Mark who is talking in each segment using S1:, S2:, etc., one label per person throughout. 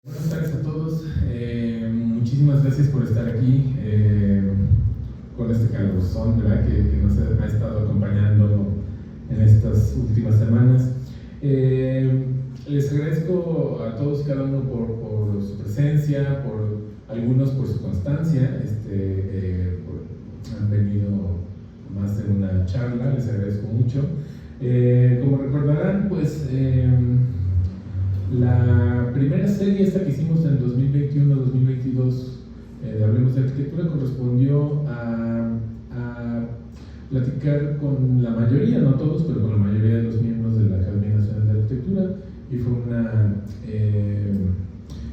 S1: Buenas tardes a todos. Muchísimas gracias por estar aquí con este calorozón, ¿verdad? que nos ha estado acompañando en estas últimas semanas. Les agradezco a todos y cada uno por su presencia, por algunos por su constancia. Han venido más de una charla, les agradezco mucho. Como recordarán, pues la primera serie esta que hicimos en 2021-2022 de Hablemos de Arquitectura correspondió a platicar con la mayoría, no todos, pero con la mayoría de los miembros de la Academia Nacional de Arquitectura, y fue una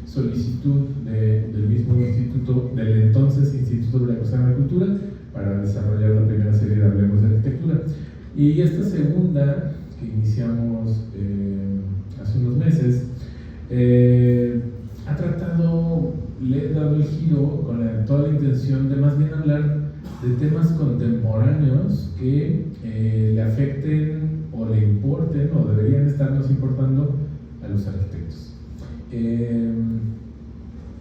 S1: solicitud del mismo instituto, del entonces Instituto Veracruzano de Cultura, para desarrollar la primera serie de Hablemos de Arquitectura. Y esta segunda, que iniciamos hace unos meses, ha tratado, le he dado el giro con toda la intención de más bien hablar de temas contemporáneos que le afecten o le importen o deberían estarnos importando a los arquitectos.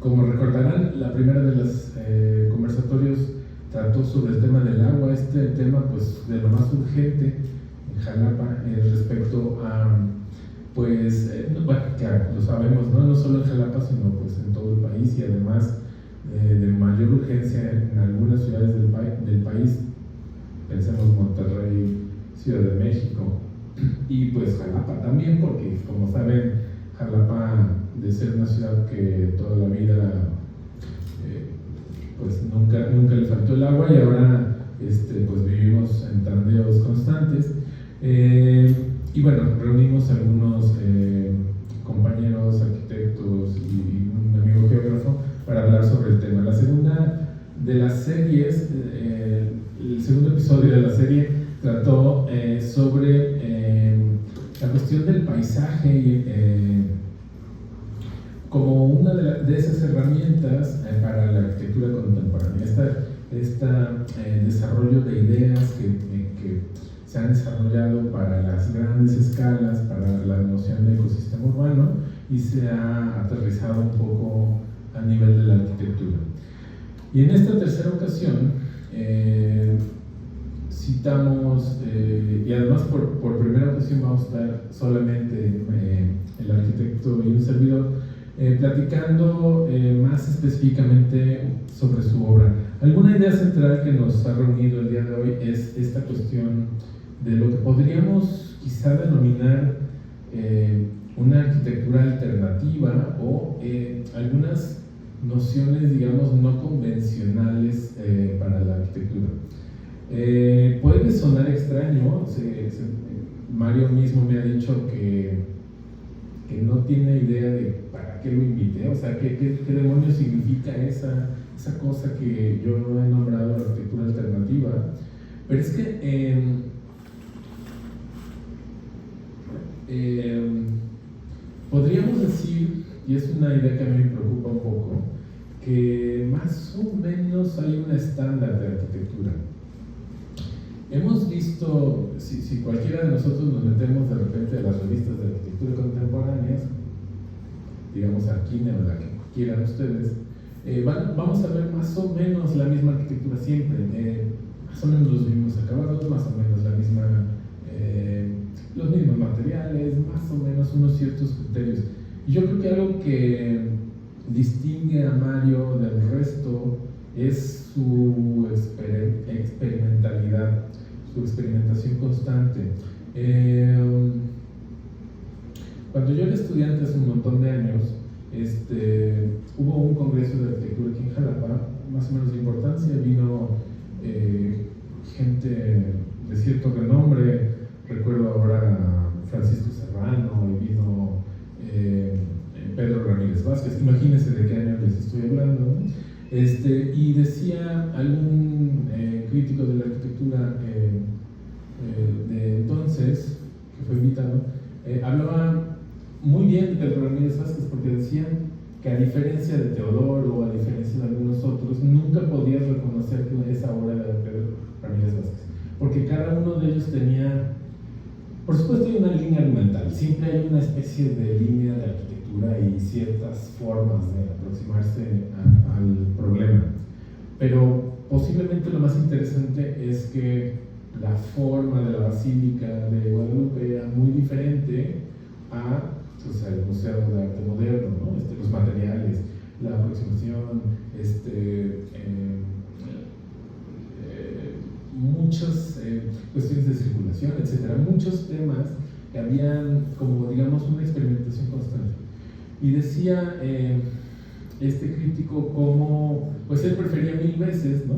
S1: Como recordarán, la primera de los conversatorios trató sobre el tema del agua. Este tema, pues, de lo más urgente en Jalapa respecto a, pues, bueno, claro, lo sabemos, no solo en Jalapa, sino pues en todo el país, y además de mayor urgencia en algunas ciudades del país. Pensemos Monterrey, Ciudad de México y pues Jalapa también, porque como saben, Jalapa, de ser una ciudad que toda la vida pues nunca le faltó el agua, y ahora pues vivimos en tandeos constantes. Y bueno, reunimos algunos compañeros arquitectos y un amigo geógrafo para hablar sobre el tema. La segunda de las series, el segundo episodio de la serie trató sobre la cuestión del paisaje como una de esas herramientas para la arquitectura contemporánea. Este desarrollo de ideas que se han desarrollado para las grandes escalas, para la noción de ecosistema urbano, y se ha aterrizado un poco a nivel de la arquitectura. Y en esta tercera ocasión citamos, y además por primera ocasión vamos a estar solamente el arquitecto y un servidor, platicando más específicamente sobre su obra. Alguna idea central que nos ha reunido el día de hoy es esta cuestión de lo que podríamos quizá denominar una arquitectura alternativa, o algunas nociones, digamos, no convencionales para la arquitectura. Puede sonar extraño. Mario mismo me ha dicho que no tiene idea de para qué lo invité, o sea, qué demonios significa esa cosa que yo he nombrado arquitectura alternativa. Pero es que podríamos decir, y es una idea que a mí me preocupa un poco, que más o menos hay un estándar de arquitectura. Hemos visto, si cualquiera de nosotros nos metemos de repente a las revistas de arquitectura contemporáneas, digamos Arquine o la que quieran ustedes, vamos a ver más o menos la misma arquitectura siempre, más o menos los mismos acabados, más o menos los mismos materiales, más o menos unos ciertos criterios. Y yo creo que algo que distingue a Mario del resto es su experimentalidad, su experimentación constante. Cuando yo era estudiante hace un montón de años, hubo un congreso de arquitectura aquí en Jalapa, más o menos de importancia. Vino gente de cierto renombre. Recuerdo ahora a Francisco Serrano, y vino Pedro Ramírez Vázquez. Imagínense de qué año les estoy hablando, ¿no? Y decía algún crítico de la arquitectura de entonces, que fue invitado, hablaba muy bien de Pedro Ramírez Vázquez, porque decían que, a diferencia de Teodoro o a diferencia de algunos otros, nunca podías reconocer que esa obra era de Pedro Ramírez Vázquez, porque cada uno de ellos tenía Por supuesto hay una línea argumental, siempre hay una especie de línea de arquitectura y ciertas formas de aproximarse al problema, pero posiblemente lo más interesante es que la forma de la Basílica de Guadalupe era muy diferente al Museo de Arte Moderno, ¿no? Los materiales, la aproximación, muchas cuestiones de circulación, etcétera, muchos temas que habían como digamos una experimentación constante. Y decía este crítico como pues él prefería 1000 veces, ¿no?,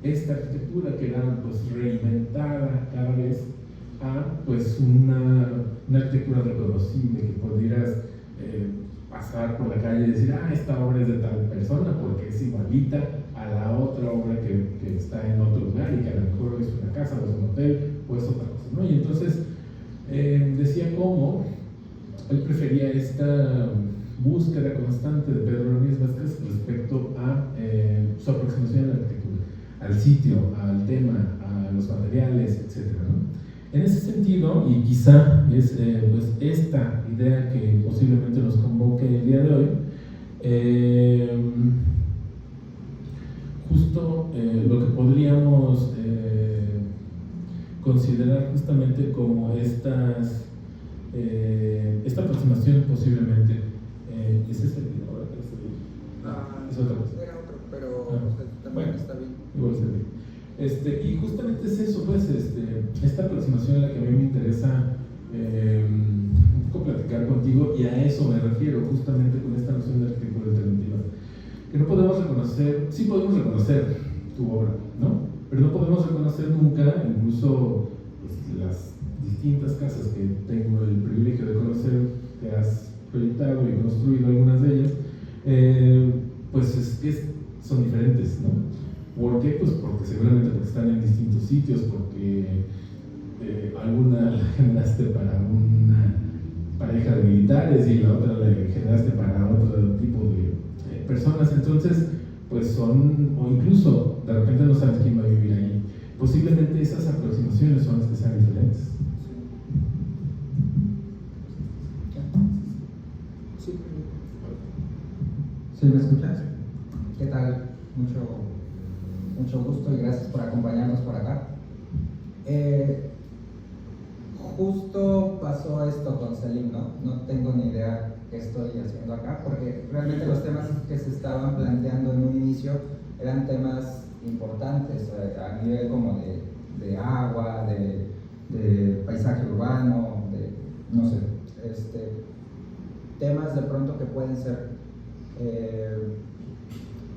S1: esta arquitectura que era pues reinventada cada vez a pues una arquitectura reconocible, que pudieras pasar por la calle y decir, esta obra es de tal persona porque es igualita a la otra obra que está en otro lugar y que a lo mejor es una casa o es un hotel o es otra cosa, ¿no? Y entonces decía cómo él prefería esta búsqueda constante de Pedro Ramírez Vázquez respecto a su aproximación a la arquitectura, al sitio, al tema, a los materiales, etcétera, ¿no? En ese sentido, y quizá es pues esta idea que posiblemente nos convoque el día de hoy, justo lo que podríamos considerar justamente como esta aproximación posiblemente, ¿es este video ahora que está bien? Es otra cosa.
S2: Era otro, pero también bueno, está bien.
S1: Igual está bien. Y justamente es eso, pues, esta aproximación a la que a mí me interesa un poco platicar contigo, y a eso me refiero justamente con esta noción de arquitectura alternativa. Que no podemos reconocer, sí podemos reconocer tu obra, ¿no? Pero no podemos reconocer nunca, incluso pues, las distintas casas que tengo el privilegio de conocer, que has proyectado y construido algunas de ellas, pues es que son diferentes, ¿no? ¿Por qué? Pues porque seguramente porque están en distintos sitios, porque alguna la generaste para una pareja de militares y la otra la generaste para otro tipo de personas, entonces pues son, o incluso de repente no sabes quién va a vivir ahí. Posiblemente esas aproximaciones son las que sean diferentes.
S2: ¿Sí me escuchas? ¿Qué tal? Mucho gusto y gracias por acompañarnos por acá. Justo pasó esto con Selim, ¿no? No tengo ni idea qué estoy haciendo acá, porque realmente los temas que se estaban planteando en un inicio eran temas importantes, a nivel como de agua, de paisaje urbano, no sé, temas de pronto que pueden ser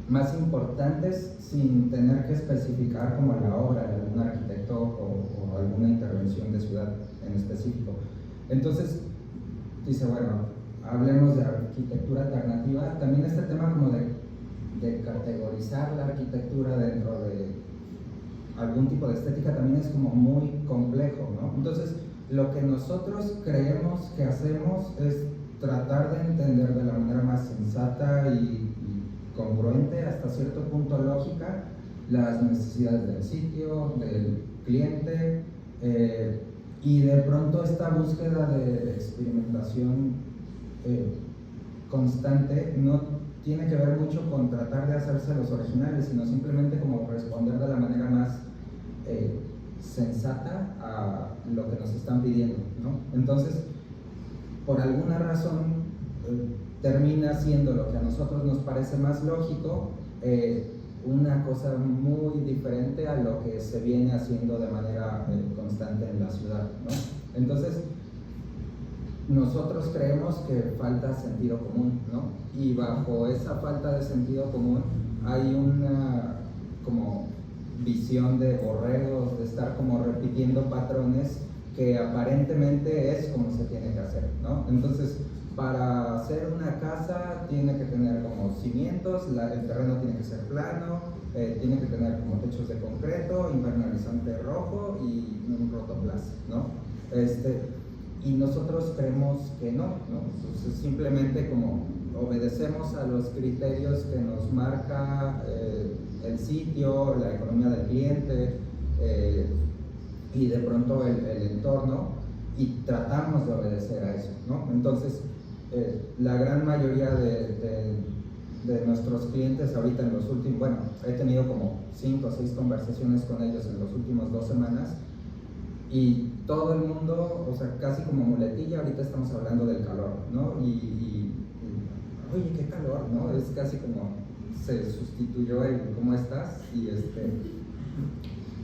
S2: más importantes sin tener que especificar como la obra de algún arquitecto o alguna intervención de ciudad en específico. Entonces, dice, bueno, hablemos de arquitectura alternativa. También este tema como de categorizar la arquitectura dentro de algún tipo de estética también es como muy complejo, ¿no? Entonces, lo que nosotros creemos que hacemos es tratar de entender de la manera más sensata y congruente, hasta cierto punto lógica, las necesidades del sitio, del cliente, y de pronto esta búsqueda de experimentación constante no tiene que ver mucho con tratar de hacerse los originales, sino simplemente como responder de la manera más sensata a lo que nos están pidiendo, ¿no? Entonces, por alguna razón, termina siendo lo que a nosotros nos parece más lógico, una cosa muy diferente a lo que se viene haciendo de manera constante en la ciudad, ¿no? Entonces, nosotros creemos que falta sentido común, ¿no? Y bajo esa falta de sentido común hay una como visión de borregos, de estar como repitiendo patrones que aparentemente es como se tiene que hacer, ¿no? Entonces, para hacer una casa tiene que tener como cimientos, el terreno tiene que ser plano, tiene que tener como techos de concreto, impermeabilizante rojo y un rotoplas, ¿no? Y nosotros creemos que no, ¿no? Entonces, simplemente como obedecemos a los criterios que nos marca el sitio, la economía del cliente y de pronto el entorno, y tratamos de obedecer a eso, ¿no? Entonces, la gran mayoría de nuestros clientes ahorita en los últimos, bueno, he tenido como 5 o 6 conversaciones con ellos en los últimos 2 semanas y todo el mundo, o sea, casi como muletilla, ahorita estamos hablando del calor, ¿no? Oye, qué calor, ¿no? Es casi como se sustituyó el ¿cómo estás?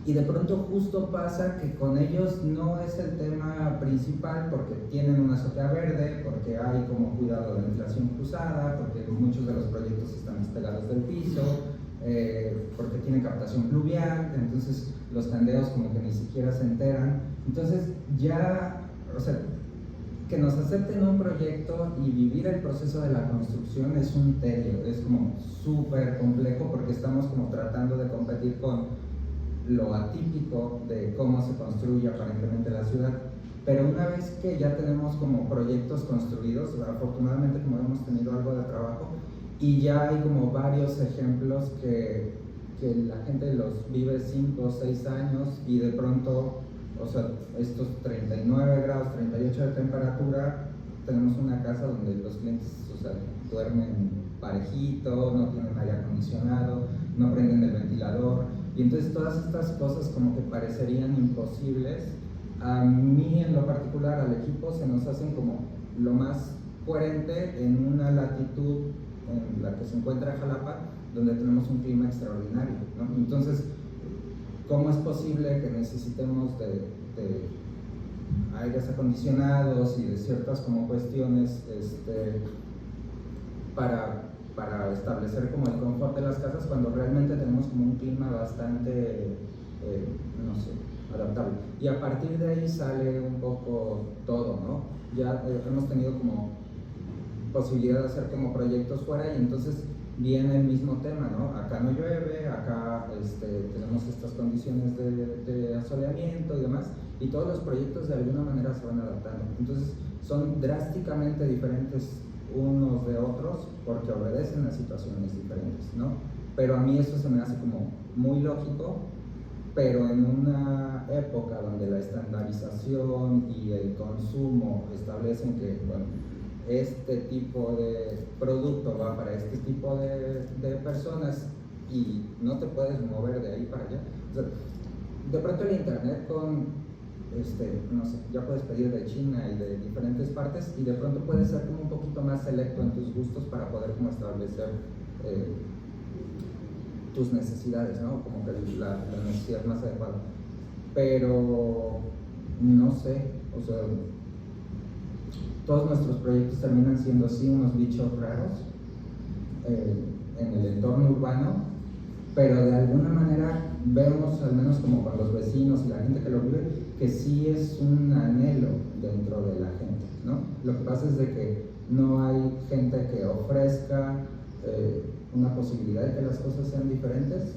S2: Y de pronto justo pasa que con ellos no es el tema principal porque tienen una azotea verde, porque hay como cuidado de ventilación cruzada, porque muchos de los proyectos están despegados del piso, porque tienen captación pluvial, entonces los tandeos como que ni siquiera se enteran. Entonces ya, o sea, que nos acepten un proyecto y vivir el proceso de la construcción es un tedio, es como súper complejo porque estamos como tratando de competir con lo atípico de cómo se construye aparentemente la ciudad, pero una vez que ya tenemos como proyectos construidos, afortunadamente como hemos tenido algo de trabajo y ya hay como varios ejemplos que la gente los vive 5 o 6 años y de pronto, o sea, estos 39 grados, 38 de temperatura, tenemos una casa donde los clientes, o sea, duermen parejito, no tienen aire acondicionado, no prenden el ventilador. Y entonces todas estas cosas como que parecerían imposibles, a mí en lo particular, al equipo, se nos hacen como lo más coherente en una latitud en la que se encuentra Jalapa, donde tenemos un clima extraordinario, ¿no? Entonces, ¿cómo es posible que necesitemos de aires acondicionados y de ciertas como cuestiones para establecer como el confort de las casas cuando realmente tenemos como un clima bastante, no sé, adaptable? Y a partir de ahí sale un poco todo, ¿no? Ya hemos tenido como posibilidad de hacer como proyectos fuera y entonces viene el mismo tema, ¿no? Acá no llueve, acá tenemos estas condiciones de asoleamiento y demás, y todos los proyectos de alguna manera se van adaptando. Entonces son drásticamente diferentes unos de otros porque obedecen a situaciones diferentes, ¿no? Pero a mí eso se me hace como muy lógico, pero en una época donde la estandarización y el consumo establecen que, bueno, este tipo de producto va para este tipo de personas y no te puedes mover de ahí para allá. O sea, de pronto el internet con no sé, ya puedes pedir de China y de diferentes partes y de pronto puedes ser como un poquito más selecto en tus gustos para poder como establecer tus necesidades, ¿no? Como que la necesidad más adecuada. Pero no sé, o sea, todos nuestros proyectos terminan siendo así unos bichos raros en el entorno urbano, pero de alguna manera vemos, al menos como con los vecinos y la gente que lo vive, que sí es un anhelo dentro de la gente, ¿no? Lo que pasa es de que no hay gente que ofrezca una posibilidad de que las cosas sean diferentes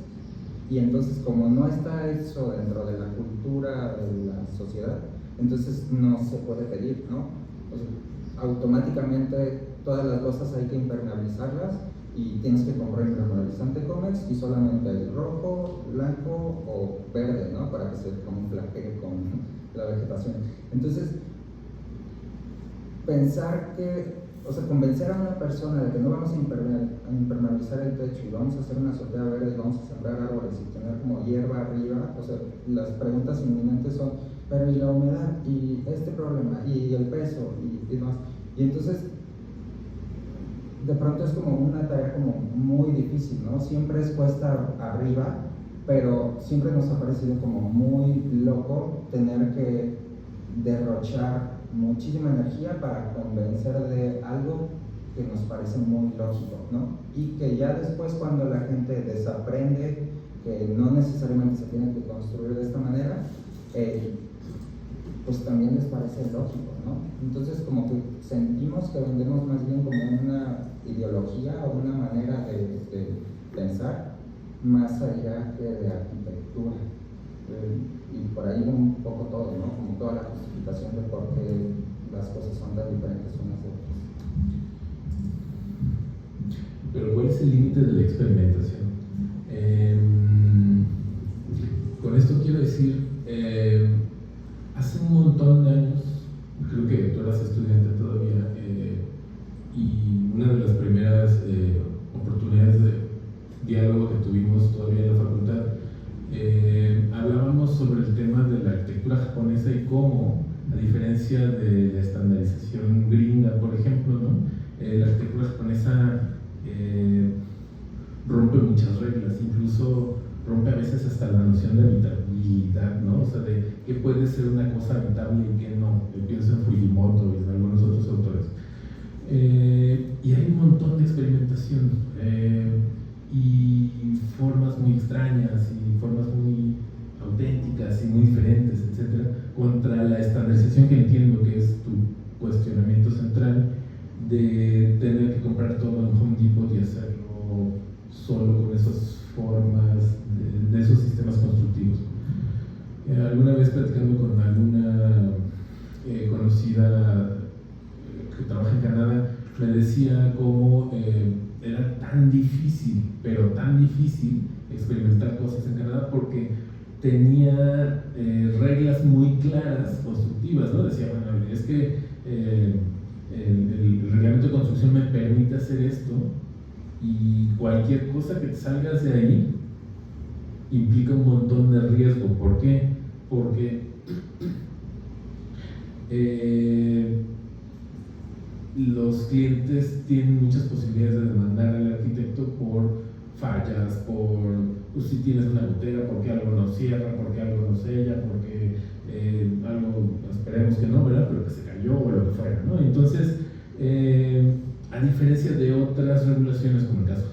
S2: y entonces como no está eso dentro de la cultura de la sociedad, entonces no se puede pedir, ¿no? O sea, automáticamente todas las cosas hay que impermeabilizarlas y tienes que comprar impermeabilizante Comex y solamente el rojo, blanco o verde, ¿no? Para que se camuflaje con la vegetación. Entonces, pensar que, o sea, convencer a una persona de que no vamos a impermeabilizar el techo y vamos a hacer una azotea verde y vamos a sembrar árboles y tener como hierba arriba, o sea, las preguntas inminentes son, pero ¿y la humedad? ¿Y este problema? ¿Y el peso? Y demás. Y entonces, de pronto es como una tarea como muy difícil, ¿no? Siempre es cuesta arriba, pero siempre nos ha parecido como muy loco tener que derrochar muchísima energía para convencer de algo que nos parece muy lógico, ¿no? Y que ya después cuando la gente desaprende que no necesariamente se tiene que construir de esta manera, pues también les parece lógico, ¿no? Entonces como que sentimos que vendemos más bien como una ideología o una manera de pensar más allá que de arquitectura. Y por ahí un poco todo, ¿no? Como toda la justificación de por qué las cosas son tan diferentes unas de otras.
S1: Pero ¿cuál es el límite de la experimentación? Con esto quiero decir, hace un montón de años, primeras oportunidades de diálogo que tuvimos todavía en la facultad, hablábamos sobre el tema de la arquitectura japonesa y cómo, a diferencia de la estandarización gringa, por ejemplo, ¿no? La arquitectura japonesa rompe muchas reglas, incluso rompe a veces hasta la noción de habitabilidad, ¿no? O sea, de qué puede ser una cosa habitable y qué no. Yo pienso en Fujimoto y en algunos otros autores. Y hay un montón de experimentación y formas muy extrañas y formas muy auténticas y muy diferentes, etcétera, contra la estandarización que entiendo que es tu cuestionamiento central de tener que comprar todo en Home Depot y hacerlo solo con esas formas de esos sistemas constructivos. Alguna vez platicando con alguna conocida que trabaja en Canadá, me decía cómo era tan difícil, pero tan difícil experimentar cosas en Canadá porque tenía reglas muy claras constructivas, ¿no? Decía, bueno, es que el reglamento de construcción me permite hacer esto y cualquier cosa que te salgas de ahí implica un montón de riesgo. ¿Por qué? Porque los clientes tienen muchas posibilidades de demandar al arquitecto por fallas, por pues, si tienes una gotera, porque algo no cierra, porque algo no sella, porque algo, esperemos que no, ¿verdad? Pero que se cayó o lo que fuera, ¿no? Entonces, a diferencia de otras regulaciones, como el caso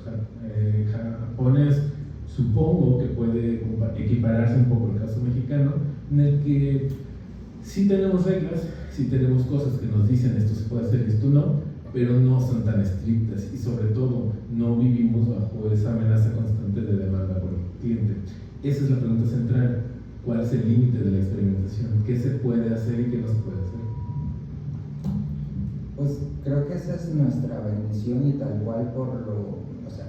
S1: japonés, supongo que puede equipararse un poco al caso mexicano, en el que sí tenemos reglas, sí tenemos cosas que nos dicen esto se puede hacer, esto no, pero no son tan estrictas y sobre todo no vivimos bajo esa amenaza constante de demanda por el cliente. Esa es la pregunta central. ¿Cuál es el límite de la experimentación? ¿Qué se puede hacer y qué no se puede hacer?
S2: Pues creo que esa es nuestra bendición y tal cual o sea,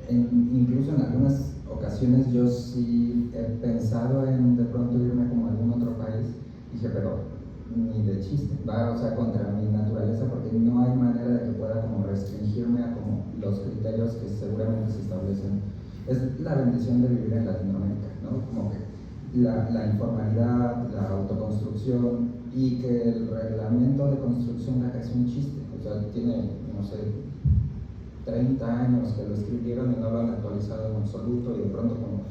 S2: incluso en algunas ocasiones yo sí he pensado en de pronto irme como a algún otro país. Dije, pero ni de chiste, va, o sea, contra mi naturaleza, porque no hay manera de que pueda como restringirme a como los criterios que seguramente se establecen. Es la bendición de vivir en Latinoamérica, ¿no? Como que la informalidad, la autoconstrucción y que el reglamento de construcción de acá es un chiste, o sea, tiene, no sé, 30 años que lo escribieron y no lo han actualizado en absoluto y de pronto como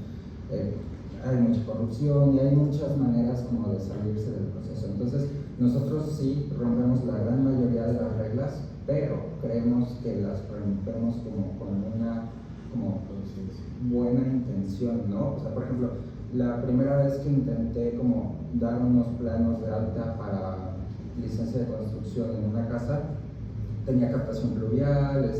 S2: hay mucha corrupción y hay muchas maneras como de salirse del proceso. Entonces, nosotros sí rompemos la gran mayoría de las reglas, pero creemos que las rompemos como con una buena intención, ¿no? O sea, por ejemplo, la primera vez que intenté como dar unos planos de alta para licencia de construcción en una casa, tenía captación pluvial,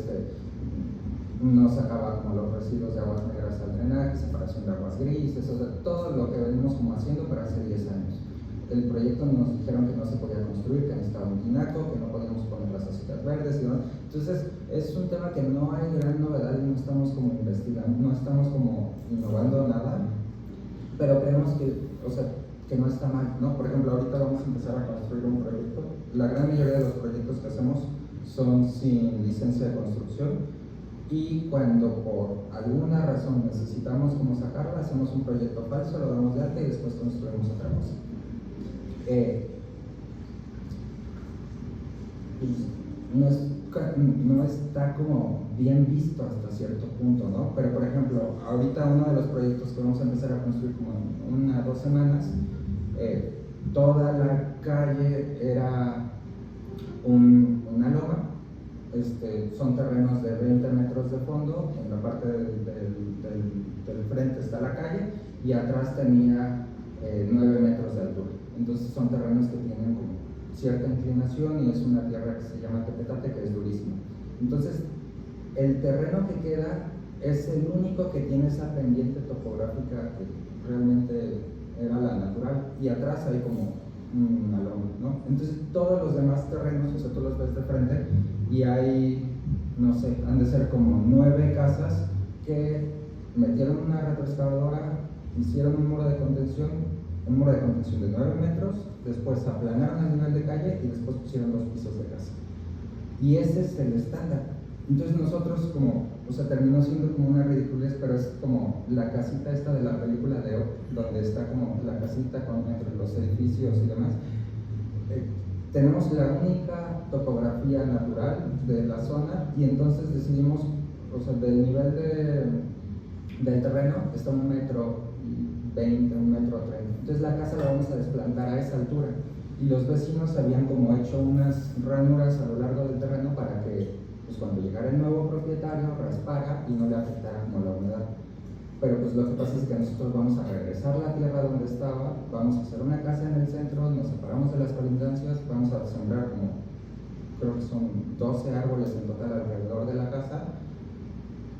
S2: no sacaba como los residuos de aguas negras al drenaje, separación de aguas grises, o sea, todo lo que venimos como haciendo, pero hace 10 años. El proyecto nos dijeron que no se podía construir, que necesitaba un tinaco, que no podíamos poner las hojitas verdes y demás. Entonces, es un tema que no hay gran novedad y no estamos como investigando, no estamos como innovando nada, pero creemos que, o sea, que no está mal, ¿no? Por ejemplo, ahorita vamos a empezar a construir un proyecto. La gran mayoría de los proyectos que hacemos son sin licencia de construcción. Y cuando por alguna razón necesitamos como sacarla, hacemos un proyecto falso, lo damos de alta y después construimos otra cosa. No está como bien visto hasta cierto punto, ¿no? Pero por ejemplo, ahorita uno de los proyectos que vamos a empezar a construir como en 1 o 2 semanas, toda la calle era una loma. Son terrenos de 20 metros de fondo, en la parte del frente está la calle y atrás tenía 9 metros de altura. Entonces son terrenos que tienen como cierta inclinación y es una tierra que se llama tepetate, que es durísima. Entonces el terreno que queda es el único que tiene esa pendiente topográfica que realmente era la natural y atrás hay como una loma, ¿no? Entonces todos los demás terrenos, o sea, tú los ves de frente y hay, no sé, han de ser como 9 casas que metieron una retroexcavadora, hicieron un muro de contención de 9 metros, después aplanaron el nivel de calle y después pusieron 2 pisos de casa. Y ese es el estándar. Entonces nosotros como, o sea, terminó siendo como una ridiculez, pero es como la casita esta de la película de O, donde está como la casita con, entre los edificios y demás. Tenemos la única topografía natural de la zona y entonces decidimos, o sea, del nivel del terreno está 1,20 metros, 1,30 metros. Entonces la casa la vamos a desplantar a esa altura y los vecinos habían como hecho unas ranuras a lo largo del terreno para que pues cuando llegara el nuevo propietario raspara y no le afectara como la humedad. Pero pues lo que pasa es que nosotros vamos a regresar la tierra donde estaba, vamos a hacer una casa en el centro, nos separamos de las colindancias, vamos a sembrar como, creo que son 12 árboles en total alrededor de la casa,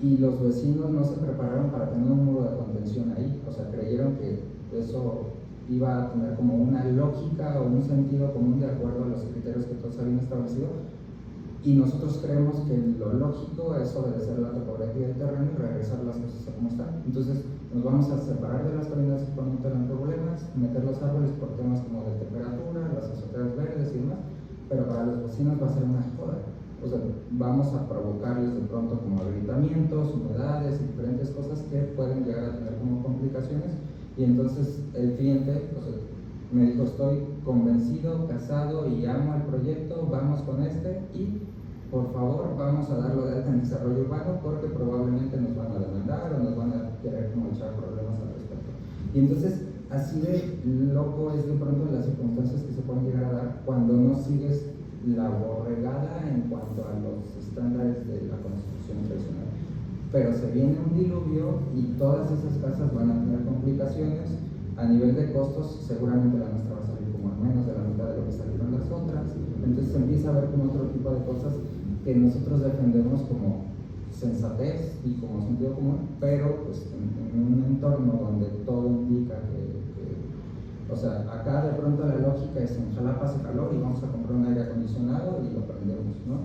S2: y los vecinos no se prepararon para tener un muro de contención ahí, o sea, creyeron que eso iba a tener como una lógica o un sentido común de acuerdo a los criterios que todos habían establecido, y nosotros creemos que lo lógico es obedecer la topografía del terreno y regresar las cosas a como están. Entonces nos vamos a separar de las colindancias para no tener problemas, meter los árboles por temas como de temperatura, las azoteas verdes y demás, pero para los vecinos va a ser una joda. O sea, vamos a provocarles de pronto como agrietamientos, humedades y diferentes cosas que pueden llegar a tener como complicaciones, y entonces el cliente, o sea, me dijo, estoy convencido, casado y amo el proyecto, vamos con este y por favor vamos a darlo de alta en desarrollo urbano porque probablemente nos van a demandar o nos van a querer como echar problemas al respecto. Y entonces así de loco es de pronto las circunstancias que se pueden llegar a dar cuando no sigues la borregada en cuanto a los estándares de la construcción tradicional. Pero se viene un diluvio y todas esas casas van a tener complicaciones. A nivel de costos, seguramente la nuestra va a salir como a menos de la mitad de lo que salieron las otras. Entonces se empieza a ver como otro tipo de cosas que nosotros defendemos como sensatez y como sentido común, pero pues en un entorno donde todo indica o sea, acá de pronto la lógica es en Jalapa hace calor y vamos a comprar un aire acondicionado y lo prendemos, ¿no?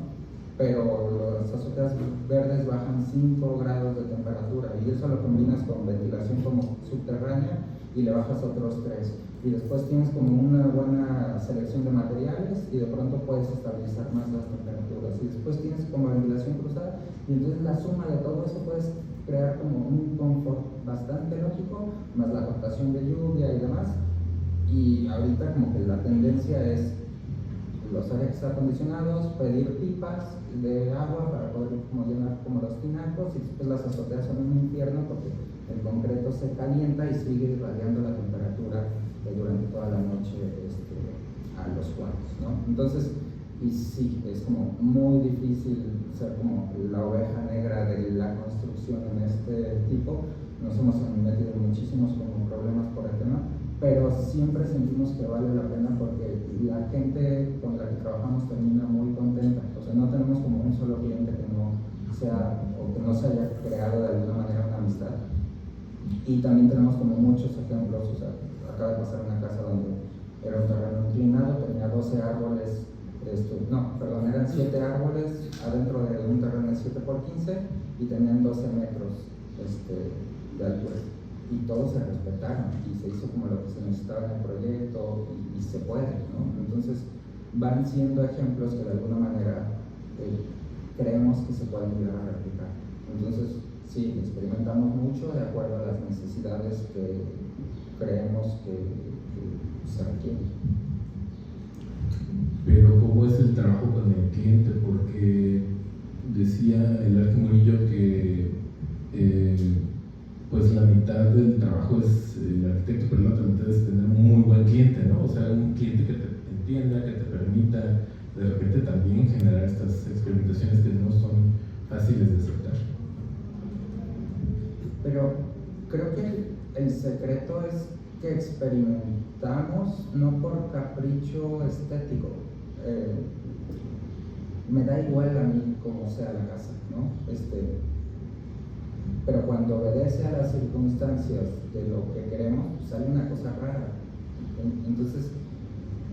S2: Pero las azoteas verdes bajan 5 grados de temperatura y eso lo combinas con ventilación como subterránea y le bajas otros 3, y después tienes como una buena selección de materiales y de pronto puedes estabilizar más las temperaturas, y después tienes como ventilación cruzada y entonces la suma de todo eso puedes crear como un confort bastante lógico, más la captación de lluvia y demás. Y ahorita como que la tendencia es los aires acondicionados, pedir pipas de agua para poder como llenar como los tinacos, y después las azoteas son un infierno porque el concreto se calienta y sigue irradiando la temperatura durante toda la noche a los cuartos, ¿no? Entonces, y sí, es como muy difícil ser como la oveja negra de la construcción en este tipo. Nos hemos metido en muchísimos como problemas por el tema, pero siempre sentimos que vale la pena porque la gente con la que trabajamos termina muy contenta. O sea, no tenemos como un solo cliente que no sea o que no se haya creado de alguna manera una amistad. Y también tenemos como muchos ejemplos. O sea, acaba de pasar una casa donde era un terreno inclinado, tenía 12 árboles, eran 7 árboles adentro de un terreno de 7x15 y tenían 12 metros de altura. Y todos se respetaron y se hizo como lo que se necesitaba en el proyecto y se puede, ¿no? Entonces van siendo ejemplos que de alguna manera creemos que se pueden llegar a replicar. Entonces sí, experimentamos mucho de acuerdo a las necesidades que creemos que se requieren.
S1: Pero ¿cómo es el trabajo con el cliente? Porque decía el Arqui Murillo que pues la mitad del trabajo es el arquitecto, pero la otra mitad es tener un muy buen cliente, ¿no? O sea, un cliente que te entienda, que te permita de repente también generar estas experimentaciones que no son fáciles de aceptar.
S2: Pero creo que el secreto es que experimentamos no por capricho estético. Me da igual a mí cómo sea la casa, ¿no? Pero cuando obedece a las circunstancias de lo que queremos, pues sale una cosa rara. Entonces,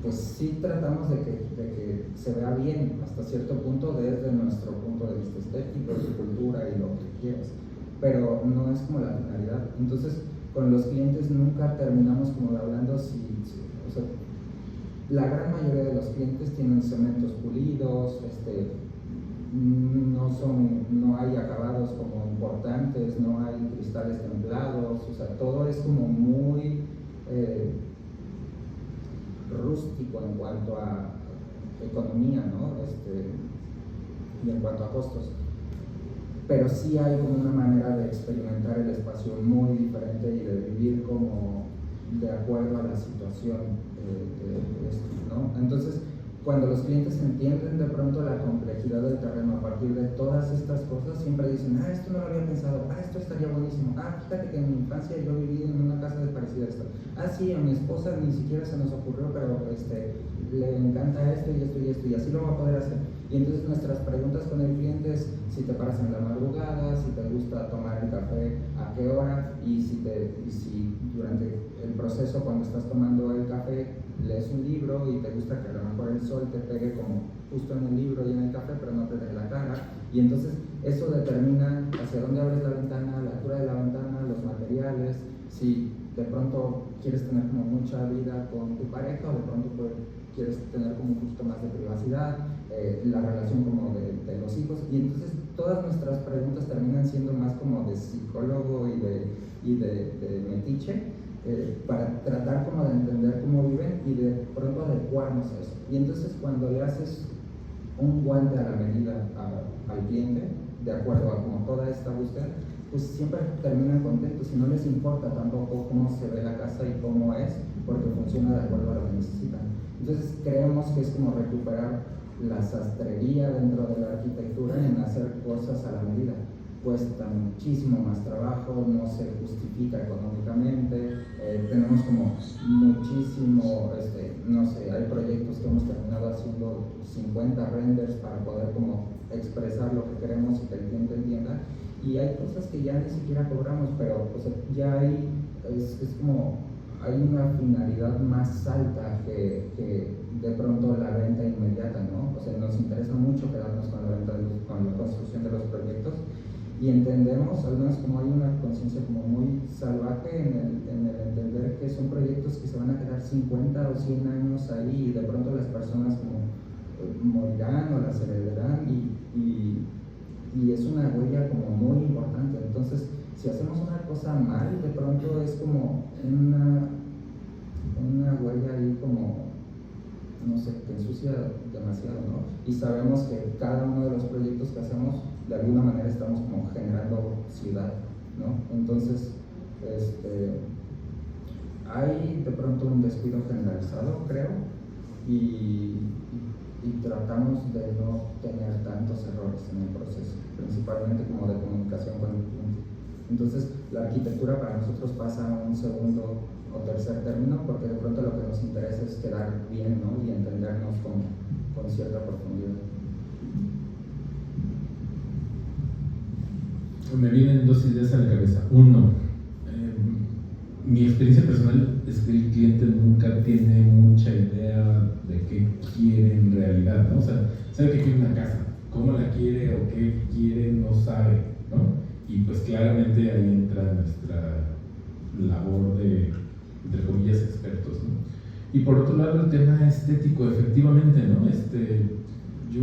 S2: pues sí tratamos de que se vea bien hasta cierto punto desde nuestro punto de vista estético, de cultura y lo que quieras, pero no es como la finalidad. Entonces, con los clientes nunca terminamos como hablando o sea, la gran mayoría de los clientes tienen cementos pulidos, nos no hay acabados como importantes, no hay cristales templados, o sea, todo es como muy rústico en cuanto a economía, ¿no? Y en cuanto a costos. Pero sí hay como una manera de experimentar el espacio muy diferente y de vivir como de acuerdo a la situación de esto, ¿no? Entonces, cuando los clientes entienden de pronto la complejidad del terreno a partir de todas estas cosas, siempre dicen, esto no lo había pensado, esto estaría buenísimo, fíjate que en mi infancia yo viví en una casa parecida a esto, sí, a mi esposa ni siquiera se nos ocurrió, pero le encanta esto y esto y esto, y así lo va a poder hacer. Y entonces nuestras preguntas con el cliente es si te paras en la madrugada, si te gusta tomar el café, a qué hora, y si durante el proceso, cuando estás tomando el café, lees un libro y te gusta que a lo mejor el sol te pegue como justo en el libro y en el café, pero no te dé la cara. Y entonces eso determina hacia dónde abres la ventana, la altura de la ventana, los materiales, si de pronto quieres tener como mucha vida con tu pareja o de pronto quieres tener como un poquito más de privacidad, la relación como de los hijos. Y entonces todas nuestras preguntas terminan siendo más como de psicólogo y de metiche, para tratar como de entender cómo viven y de pronto adecuarnos a eso. Y entonces cuando le haces un guante a la medida al cliente, de acuerdo a como toda esta búsqueda, pues siempre terminan contentos y no les importa tampoco cómo se ve la casa y cómo es, porque funciona de acuerdo a lo que necesitan. Entonces creemos que es como recuperar la sastrería dentro de la arquitectura en hacer cosas a la medida. Cuesta muchísimo más trabajo, no se justifica económicamente, tenemos como muchísimo, no sé, hay proyectos que hemos terminado haciendo 50 renders para poder como expresar lo que queremos y que el cliente entienda, y hay cosas que ya ni siquiera cobramos, pero o sea, ya es como, hay una finalidad más alta que de pronto la venta inmediata, ¿no? O sea, nos interesa mucho quedarnos con la construcción de los proyectos, y entendemos, al menos como hay una conciencia como muy salvaje en el entender que son proyectos que se van a quedar 50 o 100 años ahí, y de pronto las personas como morirán o las heredarán, y es una huella como muy importante. Entonces, si hacemos una cosa mal, de pronto es como una huella ahí como, no sé, que ensucia demasiado, ¿no? Y sabemos que cada uno de los proyectos que hacemos, de alguna manera estamos como generando ciudad, ¿no? Entonces, hay de pronto un descuido generalizado, creo, y tratamos de no tener tantos errores en el proceso, principalmente como de comunicación con el cliente. Entonces, la arquitectura para nosotros pasa a un segundo o tercer término, porque de pronto lo que nos interesa es quedar bien, ¿no? Y entendernos con cierta profundidad.
S1: Me vienen dos ideas a la cabeza. Uno, mi experiencia personal es que el cliente nunca tiene mucha idea de qué quiere en realidad, ¿no? O sea, sabe que quiere una casa, cómo la quiere o qué quiere no sabe, ¿no? Y pues claramente ahí entra nuestra labor de, entre comillas, expertos, ¿no? Y por otro lado, el tema estético, efectivamente, ¿no? Yo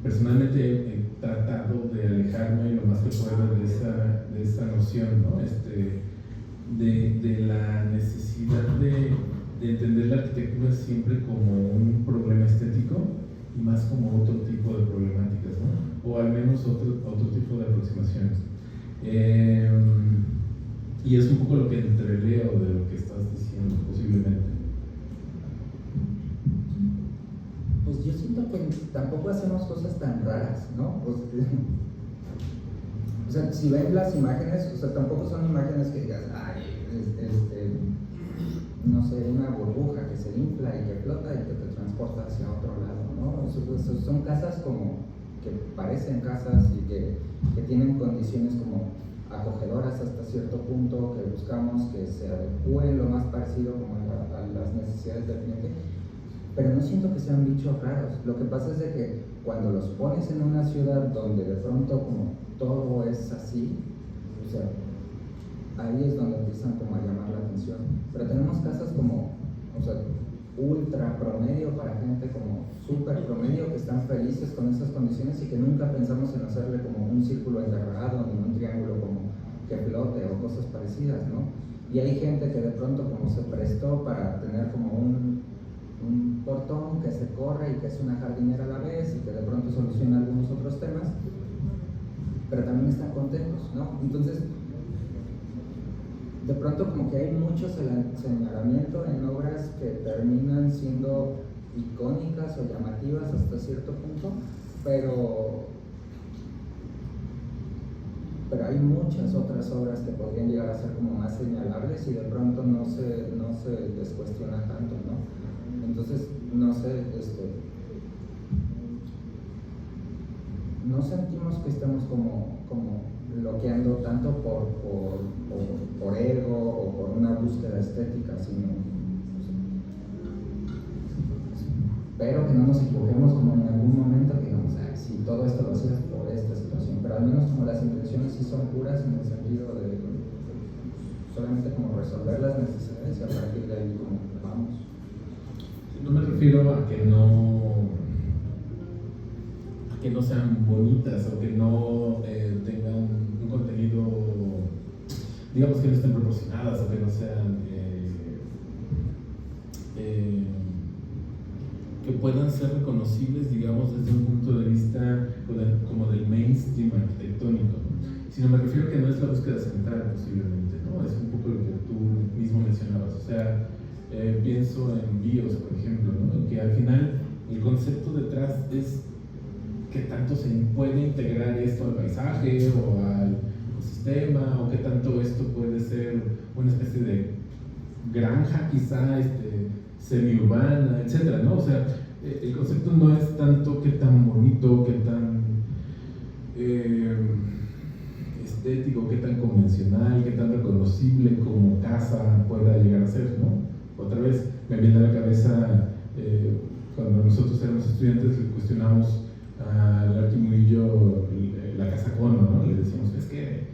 S1: personalmente he tratado de alejarme lo más que puedo de esa noción, ¿no? De la necesidad de entender la arquitectura siempre como un problema estético y más como otro tipo de problemáticas, ¿no? O al menos otro tipo de aproximaciones. Y es un poco lo que entreleo de lo que estás diciendo, posiblemente.
S2: Pues yo siento que tampoco hacemos cosas tan raras, ¿no? O sea, si ven las imágenes, o sea, tampoco son imágenes que digas, no sé, una burbuja que se infla y que flota y que te transporta hacia otro lado, ¿no? Son casas como que parecen casas y que tienen condiciones como acogedoras hasta cierto punto, que buscamos que se adecue lo más parecido como a las necesidades del cliente, pero no siento que sean bichos raros. Lo que pasa es de que cuando los pones en una ciudad donde de pronto como todo es así, o sea, ahí es donde empiezan como a llamar la atención. Pero tenemos casas como, o sea, ultra promedio para gente como súper promedio que están felices con esas condiciones y que nunca pensamos en hacerle como un círculo enterrado ni un triángulo como que flote o cosas parecidas, ¿no? Y hay gente que de pronto como se prestó para tener como un portón que se corre y que es una jardinera a la vez y que de pronto soluciona algunos otros temas, pero también están contentos, ¿no? Entonces, de pronto como que hay mucho señalamiento en obras que terminan siendo icónicas o llamativas hasta cierto punto, pero hay muchas otras obras que podrían llegar a ser como más señalables y de pronto no se les cuestiona tanto, ¿no? Entonces, no sé, no sentimos que estemos como bloqueando tanto por ego o por una búsqueda estética, sino espero que no nos equivoquemos como en algún momento que digamos, si todo esto lo hacías por esta situación, pero al menos como las intenciones sí son puras en el sentido de solamente como resolver las necesidades y a partir de ahí como vamos.
S1: No me refiero a que no sean bonitas o que no tengan un contenido, digamos que no estén proporcionadas o que no sean que puedan ser reconocibles, digamos, desde un punto de vista como del mainstream arquitectónico, sino me refiero a que no es la búsqueda central posiblemente, ¿no? Es un poco lo que tú mismo mencionabas, o sea, pienso en BIOS, por ejemplo, ¿no? Que al final el concepto detrás es qué tanto se puede integrar esto al paisaje o al ecosistema, o qué tanto esto puede ser una especie de granja quizá semi-urbana, etcétera, ¿no? O sea, el concepto no es tanto qué tan bonito, qué tan estético, qué tan convencional, qué tan reconocible como casa pueda llegar a ser, ¿no? Otra vez me viene a la cabeza cuando nosotros éramos estudiantes le cuestionamos al Arqui Murillo la casa Cono, ¿no? Le decíamos, es que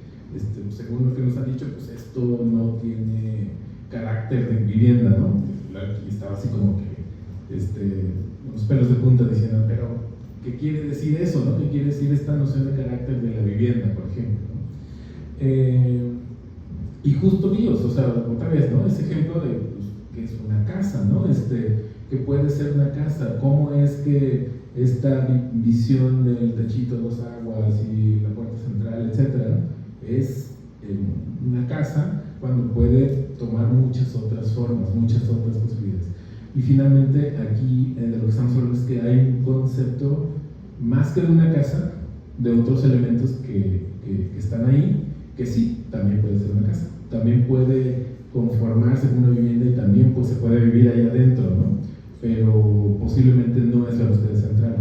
S1: según lo que nos han dicho, pues esto no tiene carácter de vivienda, ¿no? El Arqui estaba así como que unos pelos de punta diciendo, pero ¿qué quiere decir eso, no? ¿Qué quiere decir esta noción de carácter de la vivienda, por ejemplo, ¿no? Y justo BIOS, o sea, otra vez, ¿no? Ese ejemplo de pues, que es una casa, ¿no? Que puede ser una casa, cómo es que esta visión del techito, dos aguas y la puerta central, etcétera, es una casa cuando puede tomar muchas otras formas, muchas otras posibilidades. Y finalmente aquí de lo que estamos hablando es que hay un concepto más que de una casa, de otros elementos que están ahí, que sí, también puede ser una casa, también puede conformarse con una vivienda y también pues, se puede vivir ahí adentro, ¿no? Pero posiblemente no es la búsqueda central.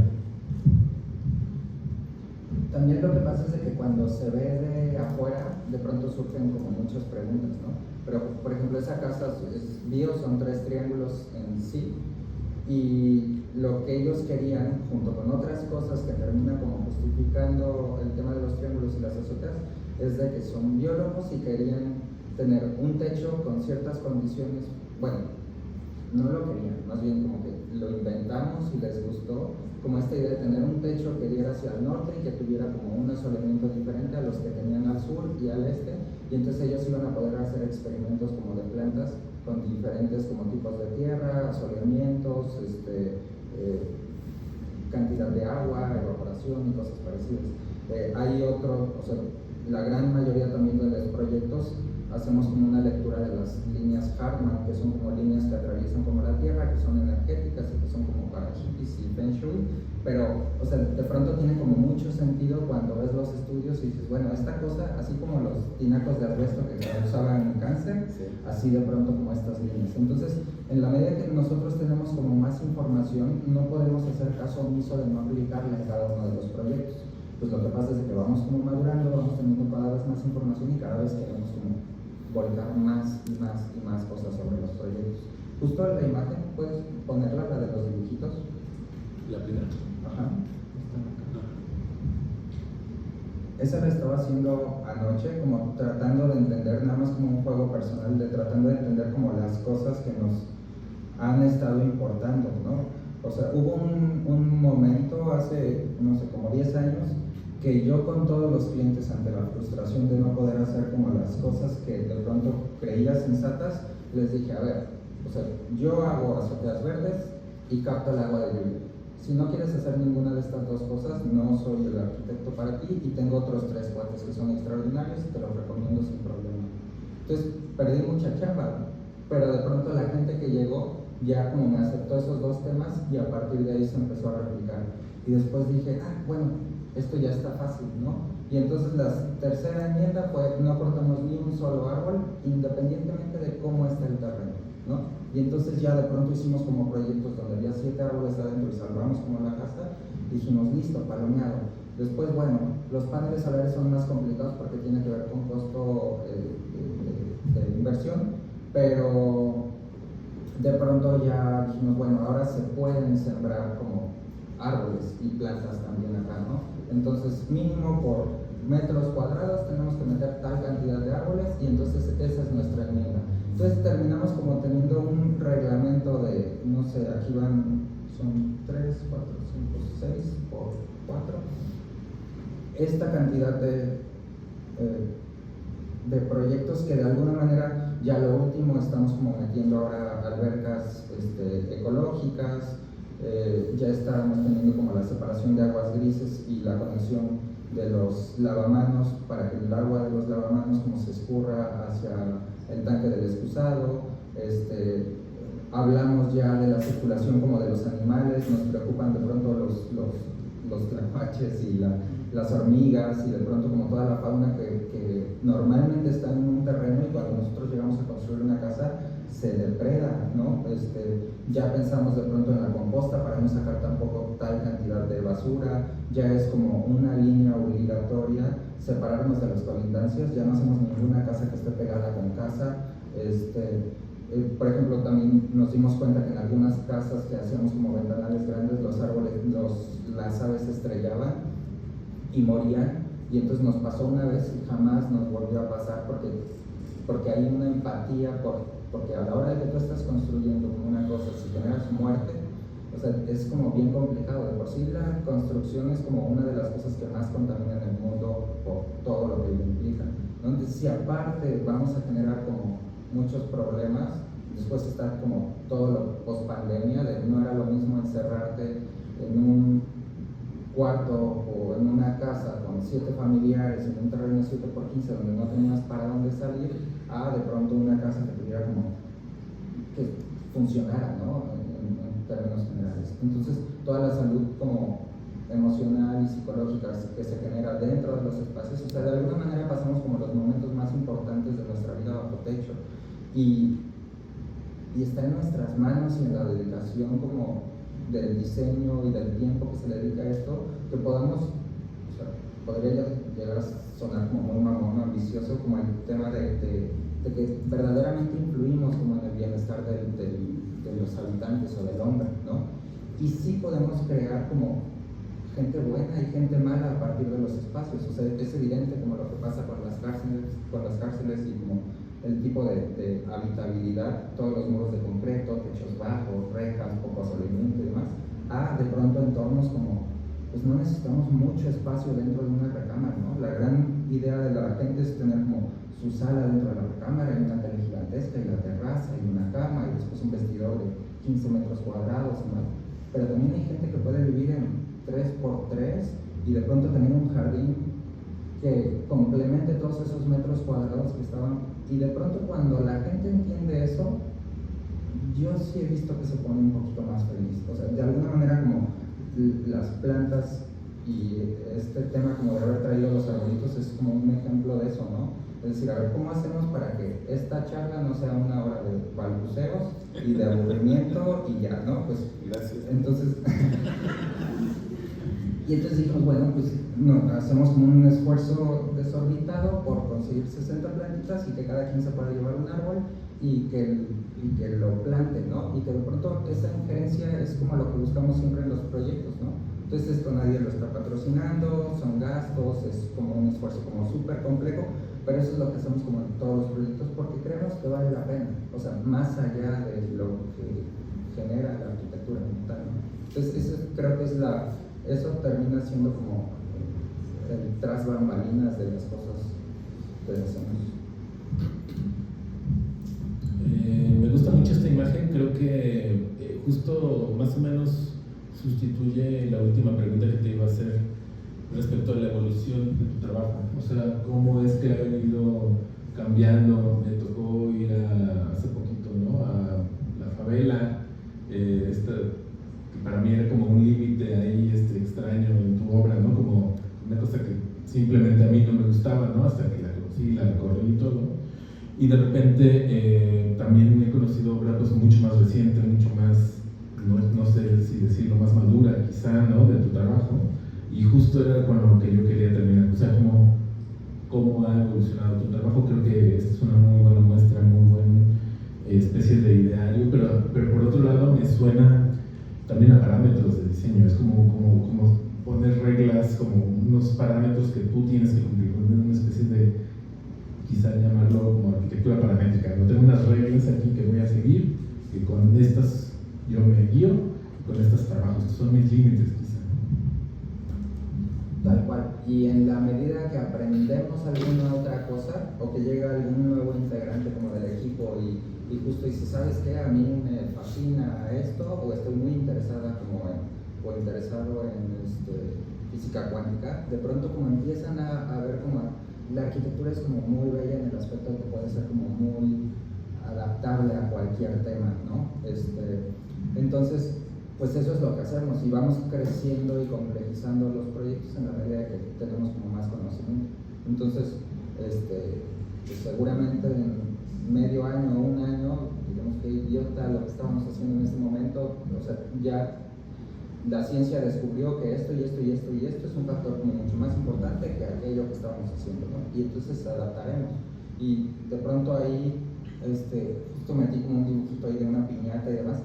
S2: También lo que pasa es de que cuando se ve de afuera, de pronto surgen como muchas preguntas, ¿no? Pero, por ejemplo, esa casa es BIOS, son 3 triángulos en sí, y lo que ellos querían, junto con otras cosas que terminan como justificando el tema de los triángulos y las azoteas, es de que son biólogos y querían tener un techo con ciertas condiciones, bueno, no lo querían, más bien como que lo inventamos y les gustó, como esta idea de tener un techo que diera hacia el norte y que tuviera como un asoleamiento diferente a los que tenían al sur y al este, y entonces ellos iban a poder hacer experimentos como de plantas con diferentes como tipos de tierra, asoleamientos, cantidad de agua, evaporación y cosas parecidas. Hay otro, o sea, la gran mayoría también de los proyectos hacemos como una lectura de las líneas Hartmann, que son como líneas que atraviesan como la Tierra, que son energéticas y que son como para hippies y Feng Shui, pero, o sea, de pronto tiene como mucho sentido cuando ves los estudios y dices, bueno, esta cosa, así como los tinacos de asbesto que se usaban en cáncer, sí, así de pronto como estas líneas. Entonces, en la medida que nosotros tenemos como más información, no podemos hacer caso omiso de no aplicarla en cada uno de los proyectos. Pues lo que pasa es que vamos como madurando, vamos teniendo cada vez más información y cada vez queremos como volcar más y más y más cosas sobre los proyectos. Justo la imagen, ¿puedes ponerla, la de los dibujitos?
S1: La primera.
S2: Ajá. Esa la estaba haciendo anoche, como tratando de entender, nada más como un juego personal, de tratando de entender como las cosas que nos han estado importando, ¿no? O sea, hubo un momento hace, no sé, como 10 años, que yo con todos los clientes, ante la frustración de no poder hacer como las cosas que de pronto creía sensatas, les dije, a ver, o sea, yo hago azoteas verdes y capto el agua de lluvia. Si no quieres hacer ninguna de estas dos cosas, no soy el arquitecto para ti, y tengo otros 3 cuates que son extraordinarios y te los recomiendo sin problema. Entonces, perdí mucha chamba, pero de pronto la gente que llegó ya como me aceptó esos 2 temas, y a partir de ahí se empezó a replicar. Y después dije, bueno, esto ya está fácil, ¿no? Y entonces la tercera enmienda fue: no cortamos ni un solo árbol, independientemente de cómo está el terreno, ¿no? Y entonces ya de pronto hicimos como proyectos donde había 7 árboles adentro y salvamos como la casa. Dijimos, listo, palomeado. Después, bueno, los paneles solares son más complicados porque tiene que ver con costo de inversión, pero de pronto ya dijimos, bueno, ahora se pueden sembrar como árboles y plantas también acá, ¿no? Entonces, mínimo por metros cuadrados tenemos que meter tal cantidad de árboles, y entonces esa es nuestra enmienda. Entonces terminamos como teniendo un reglamento de, no sé, aquí son 3, 4, 5, 6 por 4, esta cantidad de proyectos que de alguna manera, ya lo último, estamos como metiendo ahora albercas ecológicas, ya estábamos teniendo como la separación de aguas grises y la conexión de los lavamanos, para que el agua de los lavamanos como se escurra hacia el tanque del excusado. Hablamos ya de la circulación como de los animales, nos preocupan de pronto los tlacuaches y las hormigas, y de pronto como toda la fauna que normalmente está en un terreno, y cuando nosotros llegamos a construir una casa se depreda, ¿no? Ya pensamos de pronto en la composta para no sacar tampoco tal cantidad de basura. Ya es como una línea obligatoria separarnos de las colindancias, ya no hacemos ninguna casa que esté pegada con casa. Por ejemplo, también nos dimos cuenta que en algunas casas que hacíamos como ventanales grandes, los árboles, las aves se estrellaban y morían, y entonces nos pasó una vez y jamás nos volvió a pasar, porque hay una empatía, porque a la hora de que tú estás construyendo una cosa, si generas muerte, o sea, es como bien complicado. De por sí la construcción es como una de las cosas que más contaminan el mundo por todo lo que implica, ¿no? Entonces, si aparte vamos a generar como muchos problemas, después está como todo lo post pandemia, de no era lo mismo encerrarte en un cuarto o en una casa con 7 familiares en un terreno 7x15 donde no tenías para dónde salir, a de pronto una casa que tuviera como que funcionara, ¿no? En términos generales. Entonces, toda la salud como emocional y psicológica que se genera dentro de los espacios, o sea, de alguna manera pasamos como los momentos más importantes de nuestra vida bajo techo, y está en nuestras manos y en la dedicación como del diseño y del tiempo que se le dedica a esto, que podamos, o sea, podría llegar a sonar como muy mamón, ambicioso, como el tema de que verdaderamente influimos como en el bienestar de los habitantes o del hombre, ¿no? Y sí podemos crear como gente buena y gente mala a partir de los espacios. O sea, es evidente como lo que pasa con las cárceles y como el tipo de habitabilidad, todos los muros de concreto, techos bajos, rejas, poco asolamiento y demás, a de pronto entornos como, pues no necesitamos mucho espacio dentro de una recámara, ¿no? La gran idea de la gente es tener como su sala dentro de la recámara, y una tele gigantesca, y la terraza, y una cama, y después un vestidor de 15 metros cuadrados y más. Pero también hay gente que puede vivir en 3x3 y de pronto tener un jardín que complemente todos esos metros cuadrados que estaban. Y de pronto, cuando la gente entiende eso, yo sí he visto que se pone un poquito más feliz. O sea, de alguna manera, como las plantas y este tema como de haber traído los arbolitos es como un ejemplo de eso, ¿no? Es decir, a ver, ¿cómo hacemos para que esta charla no sea una hora de balbuceos y de aburrimiento y ya, ¿no? Pues
S3: gracias.
S2: Entonces y entonces dijimos, bueno, pues no, hacemos como un esfuerzo desorbitado por conseguir 60 plantitas, y que cada quien se pueda llevar un árbol y que lo plante, ¿no? Y que de pronto esa injerencia es como lo que buscamos siempre en los proyectos, ¿no? Entonces esto nadie lo está patrocinando, son gastos, es como un esfuerzo como súper complejo, pero eso es lo que hacemos como en todos los proyectos, porque creemos que vale la pena. O sea, más allá de lo que genera la arquitectura como tal, ¿no? Entonces eso creo que eso termina siendo como el tras bambalinas de las cosas que hacemos.
S1: Me gusta mucho esta imagen, creo que justo más o menos sustituye la última pregunta que te iba a hacer respecto a la evolución de tu trabajo, o sea, cómo es que ha venido cambiando. Me tocó ir hace poquito, ¿no?, a la favela, que para mí era como un límite ahí extraño en tu obra, ¿no?, como una cosa que simplemente a mí no me gustaba, ¿no?, hasta que la conocí, la recorrí y todo. Y de repente también he conocido obra pues mucho más reciente, mucho más, no sé si decirlo, más madura quizá, ¿no?, de tu trabajo. Y justo era con lo que yo quería terminar, o sea, cómo ha evolucionado tu trabajo. Creo que esta es una muy buena muestra, muy buena especie de ideario, pero por otro lado me suena también a parámetros de diseño. Es como poner reglas, como unos parámetros que tú tienes que cumplir, una especie de, quizá llamarlo como arquitectura paramétrica. No tengo unas reglas aquí que voy a seguir, que con estas yo me guío, y con estas trabajo. Estos son mis límites, quizá.
S2: Tal cual. Y en la medida que aprendemos alguna otra cosa, o que llega algún nuevo integrante como del equipo y justo dice, ¿sabes qué? A mí me fascina esto, o estoy muy interesada o interesado en física cuántica, de pronto como empiezan a ver como la arquitectura es como muy bella en el aspecto de que puede ser como muy adaptable a cualquier tema, ¿no? Entonces, pues eso es lo que hacemos, y vamos creciendo y complejizando los proyectos en la medida que tenemos como más conocimiento. Entonces, pues seguramente en medio año o un año, digamos que idiota lo que estábamos haciendo en este momento, o sea, ya la ciencia descubrió que esto y esto y esto y esto es un factor como mucho más importante que aquello que estábamos haciendo, ¿no? Y entonces adaptaremos. Y de pronto ahí, justo metí como un dibujito ahí de una piñata y demás.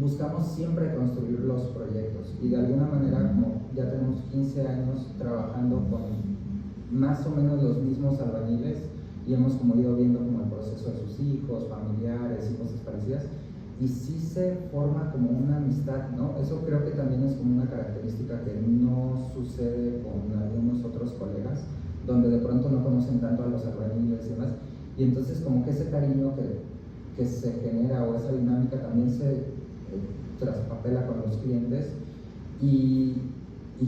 S2: Buscamos siempre construir los proyectos, y de alguna manera, como ya tenemos 15 años trabajando con más o menos los mismos albañiles, y hemos como ido viendo como el proceso de sus hijos, familiares y cosas parecidas, y sí se forma como una amistad, ¿no? Eso creo que también es como una característica que no sucede con algunos otros colegas, donde de pronto no conocen tanto a los albañiles y demás, y entonces como que ese cariño que se genera, o esa dinámica también se traspapela con los clientes, y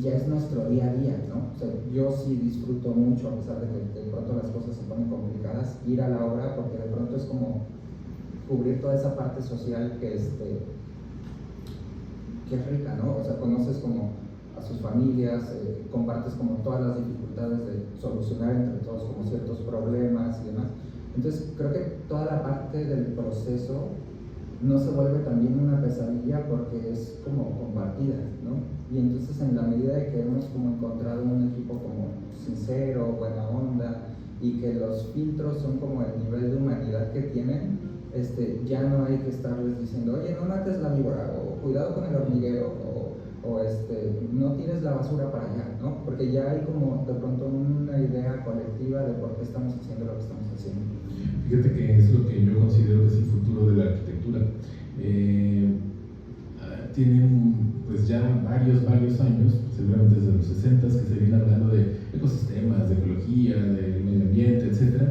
S2: ya es nuestro día a día, ¿no? O sea, yo sí disfruto mucho, a pesar de que de pronto las cosas se ponen complicadas, ir a la obra, porque de pronto es como cubrir toda esa parte social que es rica, ¿no? O sea, conoces como a sus familias, compartes como todas las dificultades de solucionar entre todos como ciertos problemas y demás. Entonces creo que toda la parte del proceso no se vuelve también una pesadilla, porque es como compartida, ¿no? Y entonces en la medida de que hemos como encontrado un equipo como sincero, buena onda, y que los filtros son como el nivel de humanidad que tienen, ya no hay que estarles diciendo, oye, no mates la víbora, o cuidado con el hormiguero, o no tires la basura para allá, ¿no? Porque ya hay como de pronto una idea colectiva de por qué estamos haciendo lo que estamos haciendo.
S1: Fíjate que es lo que yo considero que es el futuro de la arquitectura. Tienen pues ya varios años, seguramente desde los 60s, que se viene hablando de ecosistemas, de ecología, de medio ambiente, etc.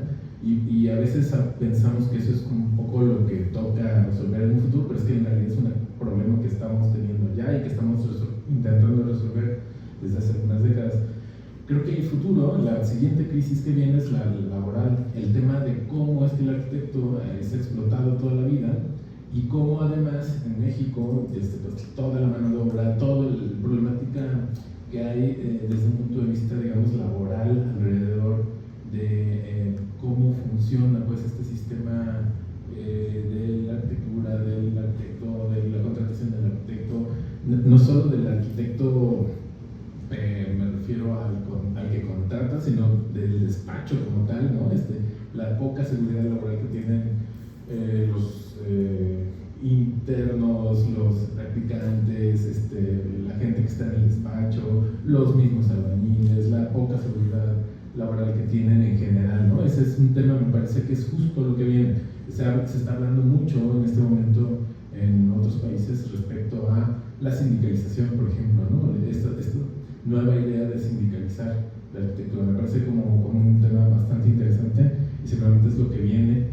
S1: Y a veces pensamos que eso es un poco lo que toca resolver en un futuro, pero es que en realidad es un problema que estamos teniendo ya y que estamos intentando resolver desde hace unas décadas. Creo que el futuro, la siguiente crisis que viene es la laboral, el tema de cómo es que el arquitecto es explotado toda la vida, y cómo además en México pues, toda la mano de obra, toda la problemática que hay desde un punto de vista, digamos, laboral alrededor de cómo funciona pues este sistema de la arquitectura, del arquitecto, de la contratación del arquitecto, no solo del arquitecto, me refiero al que contrata, sino del despacho como tal, ¿no? La poca seguridad laboral que tienen los internos, los practicantes, la gente que está en el despacho, los mismos albañiles, la poca seguridad laboral que tienen en general, ¿no? Ese es un tema, me parece que es justo lo que viene. Se está hablando mucho en este momento otros países respecto a la sindicalización, por ejemplo, ¿no? Esta nueva idea de sindicalizar la arquitectura. Me parece como un tema bastante interesante y seguramente es lo que viene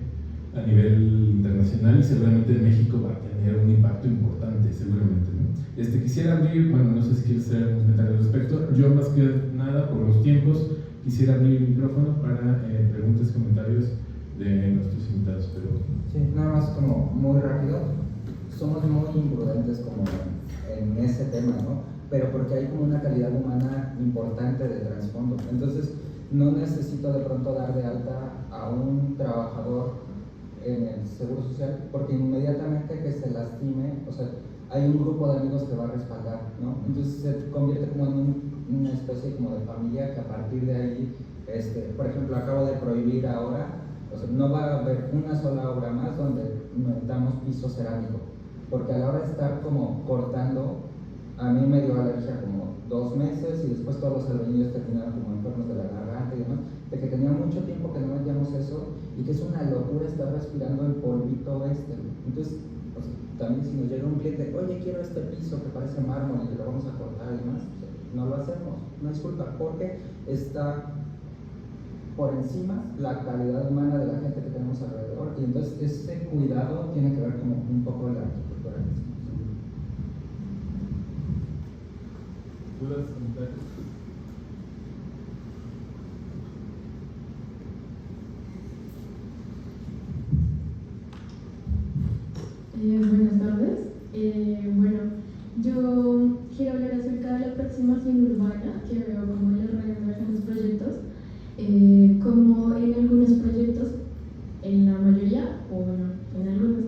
S1: a nivel internacional y seguramente en México va a tener un impacto importante, seguramente, ¿no? Quisiera abrir, bueno, no sé si quieres hacer algún comentario al respecto. Yo más que nada, por los tiempos, quisiera abrir el micrófono para preguntas y comentarios de nuestros invitados. Pero...
S2: Sí, nada más como muy rápido, somos muy imprudentes como en ese tema, ¿no? Pero porque hay como una calidad humana importante de trasfondo. Entonces, no necesito de pronto dar de alta a un trabajador en el Seguro Social, porque inmediatamente que se lastime, o sea, hay un grupo de amigos que va a respaldar, ¿no? Entonces se convierte como en una especie como de familia que a partir de ahí, por ejemplo, acabo de prohibir ahora, o sea, no va a haber una sola obra más donde metamos piso cerámico, porque a la hora de estar como cortando, a mí me dio alergia como 2 meses y después todos los albañiles terminaron como enfermos de la garganta y demás, de que tenía mucho tiempo que no metíamos eso y que es una locura estar respirando el polvito Entonces, o sea, también si nos llega un cliente, oye, quiero este piso que parece mármol y que lo vamos a cortar y demás, o sea, no lo hacemos, no disculpa, porque está por encima la calidad humana de la gente que tenemos alrededor y entonces ese cuidado tiene que ver como un poco de la arquitectura.
S1: ¿Dudas, comentarios?
S3: Buenas tardes. Bueno, yo quiero hablar acerca de la aproximación urbana que veo como en los proyectos, como en algunos proyectos, en la mayoría, o bueno, en algunos,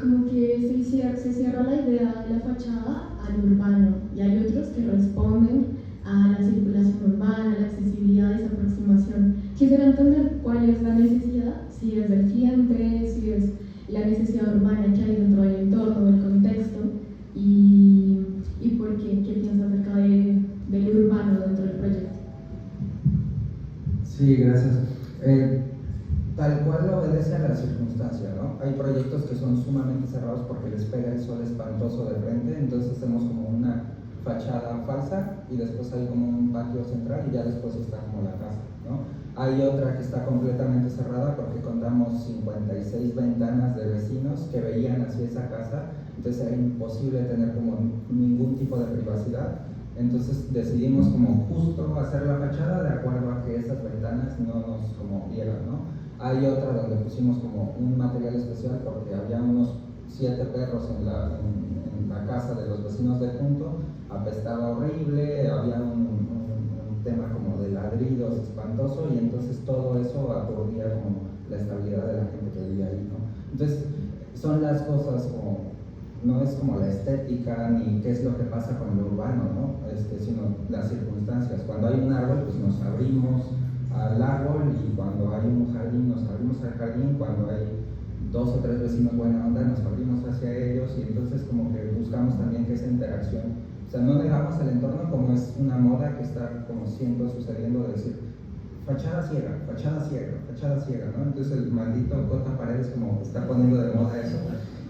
S3: como que se cierra la idea de la fachada al urbano y hay otros que responden a la circulación urbana, la accesibilidad, esa aproximación. Quisiera entender cuál es la necesidad, si es del cliente, si es la necesidad urbana que hay dentro del entorno, del contexto, y por qué piensa acerca del urbano dentro del proyecto.
S2: Sí, gracias. Tal cual obedece a la circunstancia, ¿no? Hay proyectos que son sumamente cerrados porque les pega el sol espantoso de frente, entonces hacemos como una fachada falsa y después hay como un patio central y ya después está como la casa, ¿no? Hay otra que está completamente cerrada porque contamos 56 ventanas de vecinos que veían hacia esa casa, entonces era imposible tener como ningún tipo de privacidad. Entonces decidimos como justo hacer la fachada de acuerdo a que esas ventanas no nos como vieran, ¿no? Hay otra donde pusimos como un material especial porque había unos 7 perros en la casa de los vecinos de junto, apestaba horrible, había un tema como de ladridos espantoso y entonces todo eso aturdía como la estabilidad de la gente que vivía ahí, ¿no? Entonces son las cosas como, no es como la estética ni qué es lo que pasa con lo urbano, ¿no? Sino las circunstancias. Cuando hay un árbol, pues nos abrimos al árbol y cuando hay un jardín, nos abrimos al jardín, cuando hay 2 o 3 vecinos buena onda, nos abrimos hacia ellos y entonces como que buscamos también que esa interacción, o sea, no negamos el entorno como es una moda que está como siempre sucediendo de decir fachada ciega, fachada ciega, fachada ciega, ¿no? Entonces el maldito Cota Paredes como está poniendo de moda eso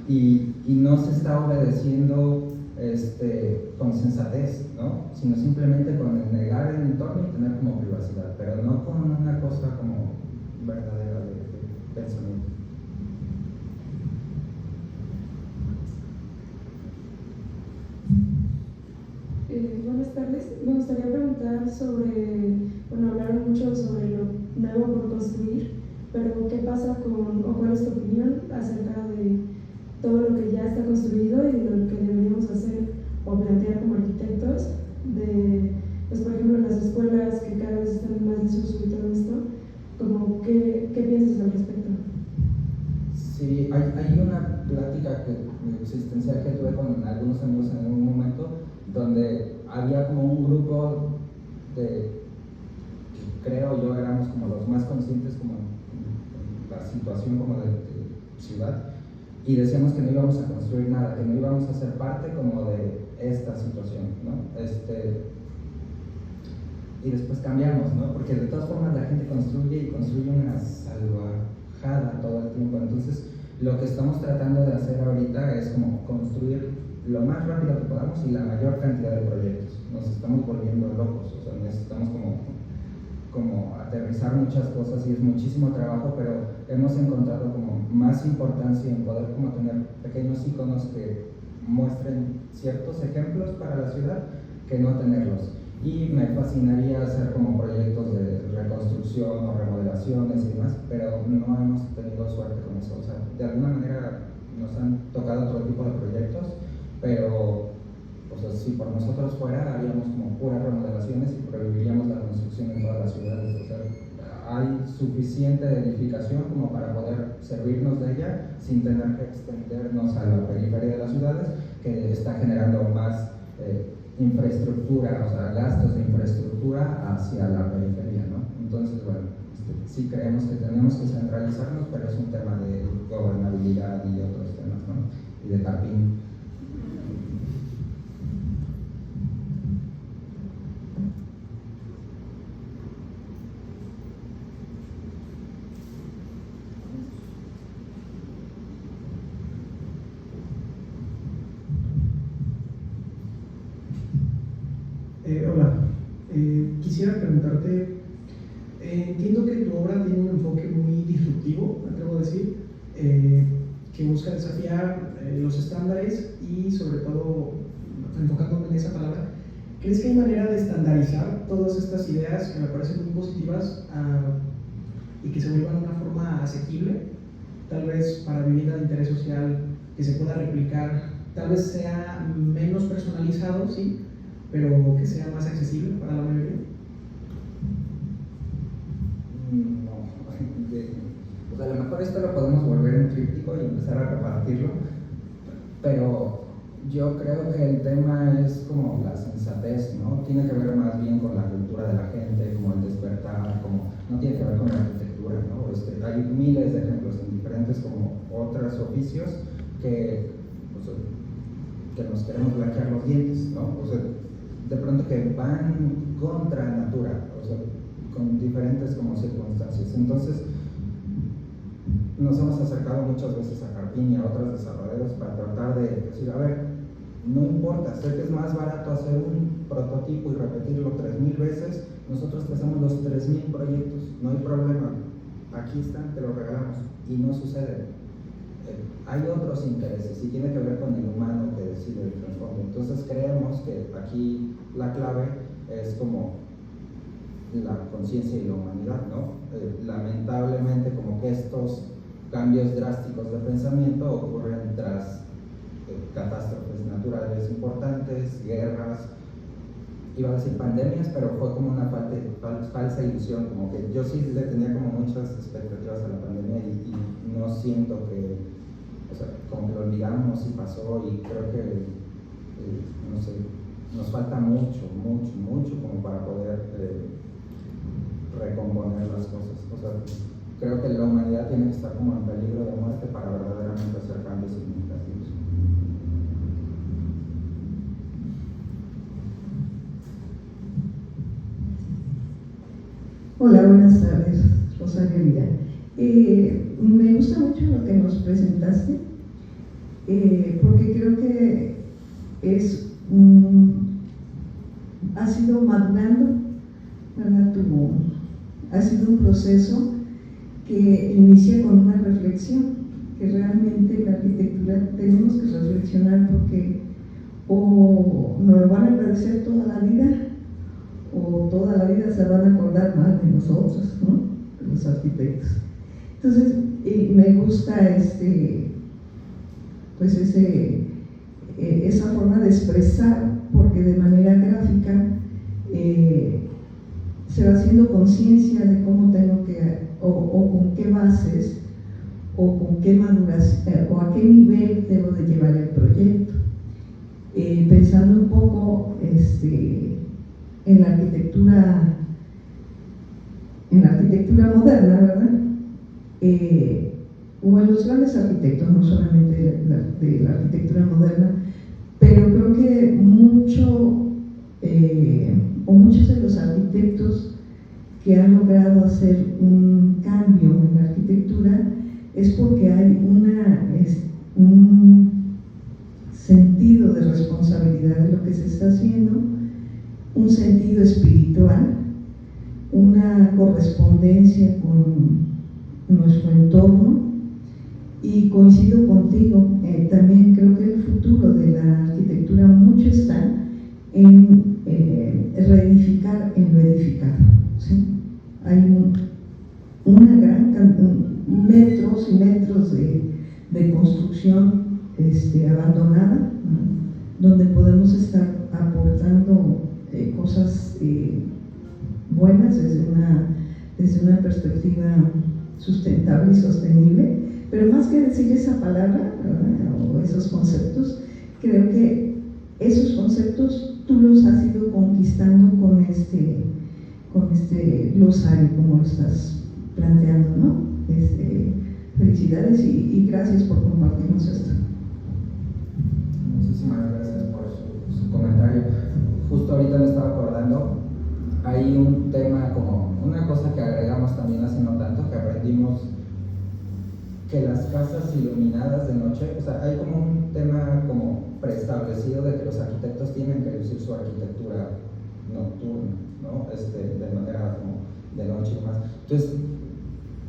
S2: y no se está obedeciendo con sensatez, ¿no? Sino simplemente con el negar el entorno y tener como privacidad, pero no con una cosa como verdadera de pensamiento.
S4: Buenas tardes. Me gustaría preguntar sobre, bueno, hablaron mucho sobre lo nuevo por construir, pero ¿qué pasa o cuál es tu opinión acerca de todo lo que ya está construido y de lo que deberíamos hacer o plantear como arquitectos? Pues por ejemplo, en las escuelas que cada vez están más en desuso y todo esto, como, ¿qué piensas al respecto?
S2: Sí, hay una plática existencial que tuve con algunos amigos en un momento donde había como un grupo que creo yo éramos como los más conscientes como en la situación como de ciudad y decíamos que no íbamos a construir nada, que no íbamos a ser parte como de esta situación, ¿no? Y después cambiamos, ¿no? Porque de todas formas la gente construye y construye una salvajada todo el tiempo, entonces Lo que estamos tratando de hacer ahorita es como construir lo más rápido que podamos y la mayor cantidad de proyectos. Nos estamos volviendo locos, o sea, necesitamos como aterrizar muchas cosas y es muchísimo trabajo, pero hemos encontrado como más importancia en poder como tener pequeños iconos que muestren ciertos ejemplos para la ciudad que no tenerlos. Y me fascinaría hacer como proyectos de reconstrucción o remodelaciones y demás, pero no hemos tenido suerte con eso. O sea, de alguna manera nos han tocado otro tipo de proyectos, pero o sea, si por nosotros fuera, haríamos como puras remodelaciones y prohibiríamos la construcción en todas las ciudades. O sea, hay suficiente edificación como para poder servirnos de ella sin tener que extendernos a la periferia de las ciudades, que está generando más infraestructura, o sea, gastos de infraestructura hacia la periferia, ¿no? Entonces, bueno, sí creemos que tenemos que centralizarnos, pero es un tema de gobernabilidad y otros temas, ¿no? Y de Carpín.
S5: Hola, quisiera preguntarte, entiendo que tu obra tiene un enfoque muy disruptivo, me atrevo a decir, que busca desafiar los estándares y sobre todo, enfocándome en esa palabra, ¿crees que hay manera de estandarizar todas estas ideas que me parecen muy positivas y que se vuelvan una forma asequible, tal vez para vivienda de interés social, que se pueda replicar, tal vez sea menos personalizado, sí, pero que sea más accesible para la mayoría?
S2: No, o sea, a lo mejor esto lo podemos volver un tríptico y empezar a repartirlo, pero yo creo que el tema es como la sensatez, ¿no? Tiene que ver más bien con la cultura de la gente, como el despertar, como no tiene que ver con la arquitectura, ¿no? Hay miles de ejemplos en diferentes como otros oficios que, o sea, que nos queremos blanquear los dientes, ¿no? O sea, de pronto que van contra natura, o sea, con diferentes como circunstancias. Entonces, nos hemos acercado muchas veces a Carpín y a otros desarrolladores para tratar de decir, a ver, no importa, sé que es más barato hacer un prototipo y repetirlo 3000 veces, nosotros te hacemos los 3000 proyectos, no hay problema, aquí están, te los regalamos, y no sucede. Hay otros intereses y tiene que ver con el humano que decide el trasfondo. Entonces creemos que aquí la clave es como la conciencia y la humanidad, ¿no? Lamentablemente como que estos cambios drásticos de pensamiento ocurren tras catástrofes naturales importantes, guerras, iba a decir pandemias, pero fue como una falsa ilusión, como que yo sí le tenía como muchas expectativas a la pandemia y no siento que, o sea, como que lo olvidamos y pasó, y creo que, no sé, nos falta mucho como para poder recomponer las cosas. O sea, creo que la humanidad tiene que estar como en peligro de muerte para verdaderamente hacer cambios significativos.
S6: Hola, buenas tardes, Rosario Vidal. Me gusta mucho lo que nos presentaste, porque creo que ha sido madurando, ¿verdad? Ha sido un proceso que inicia con una reflexión, que realmente la arquitectura tenemos que reflexionar, porque o nos lo van a agradecer toda la vida, o toda la vida se van a acordar mal de nosotros, ¿no? De los arquitectos. Entonces, me gusta pues esa forma de expresar, porque de manera gráfica se va haciendo conciencia de cómo tengo que, o con qué bases, o con qué maduración, o a qué nivel debo de llevar el proyecto. Pensando un poco en la arquitectura moderna, ¿verdad? O en los grandes arquitectos, no solamente de la arquitectura moderna, pero creo que muchos de los arquitectos que han logrado hacer un cambio en la arquitectura es porque hay un sentido de responsabilidad de lo que se está haciendo, un sentido espiritual, una correspondencia con nuestro entorno, y coincido contigo, también creo que el futuro de la arquitectura mucho está en reedificar en lo edificado, ¿sí? Hay una gran cantidad, metros y metros de construcción abandonada, ¿no? Donde podemos estar aportando cosas buenas desde una perspectiva sustentable y sostenible, pero más que decir esa palabra, ¿verdad?, o esos conceptos, creo que esos conceptos tú los has ido conquistando con este glosario, como lo estás planteando, ¿no? Felicidades y gracias por compartirnos esto.
S2: Muchísimas gracias por su comentario. Justo ahorita me estaba acordando, hay un tema, como una cosa que agregamos también hace no tanto, que aprendimos que las casas iluminadas de noche, o sea, hay como un tema como preestablecido de que los arquitectos tienen que lucir su arquitectura nocturna, ¿no? De manera como de noche y más. Entonces,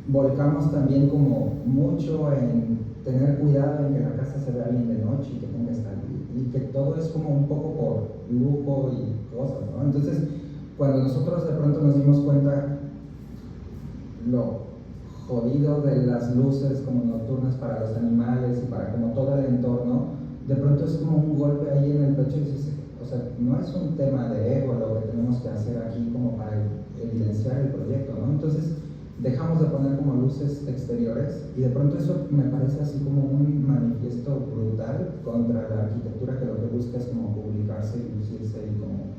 S2: volcamos también como mucho en tener cuidado en que la casa se vea bien de noche y que tenga esta y que todo es como un poco por lujo y cosas, ¿no? Entonces, cuando nosotros de pronto nos dimos cuenta lo jodido de las luces como nocturnas para los animales y para como todo el entorno, de pronto es como un golpe ahí en el pecho y dices, o sea, no es un tema de ego lo que tenemos que hacer aquí como para evidenciar el proyecto, ¿no? Entonces dejamos de poner como luces exteriores y de pronto eso me parece así como un manifiesto brutal contra la arquitectura que lo que busca es como publicarse y lucirse y como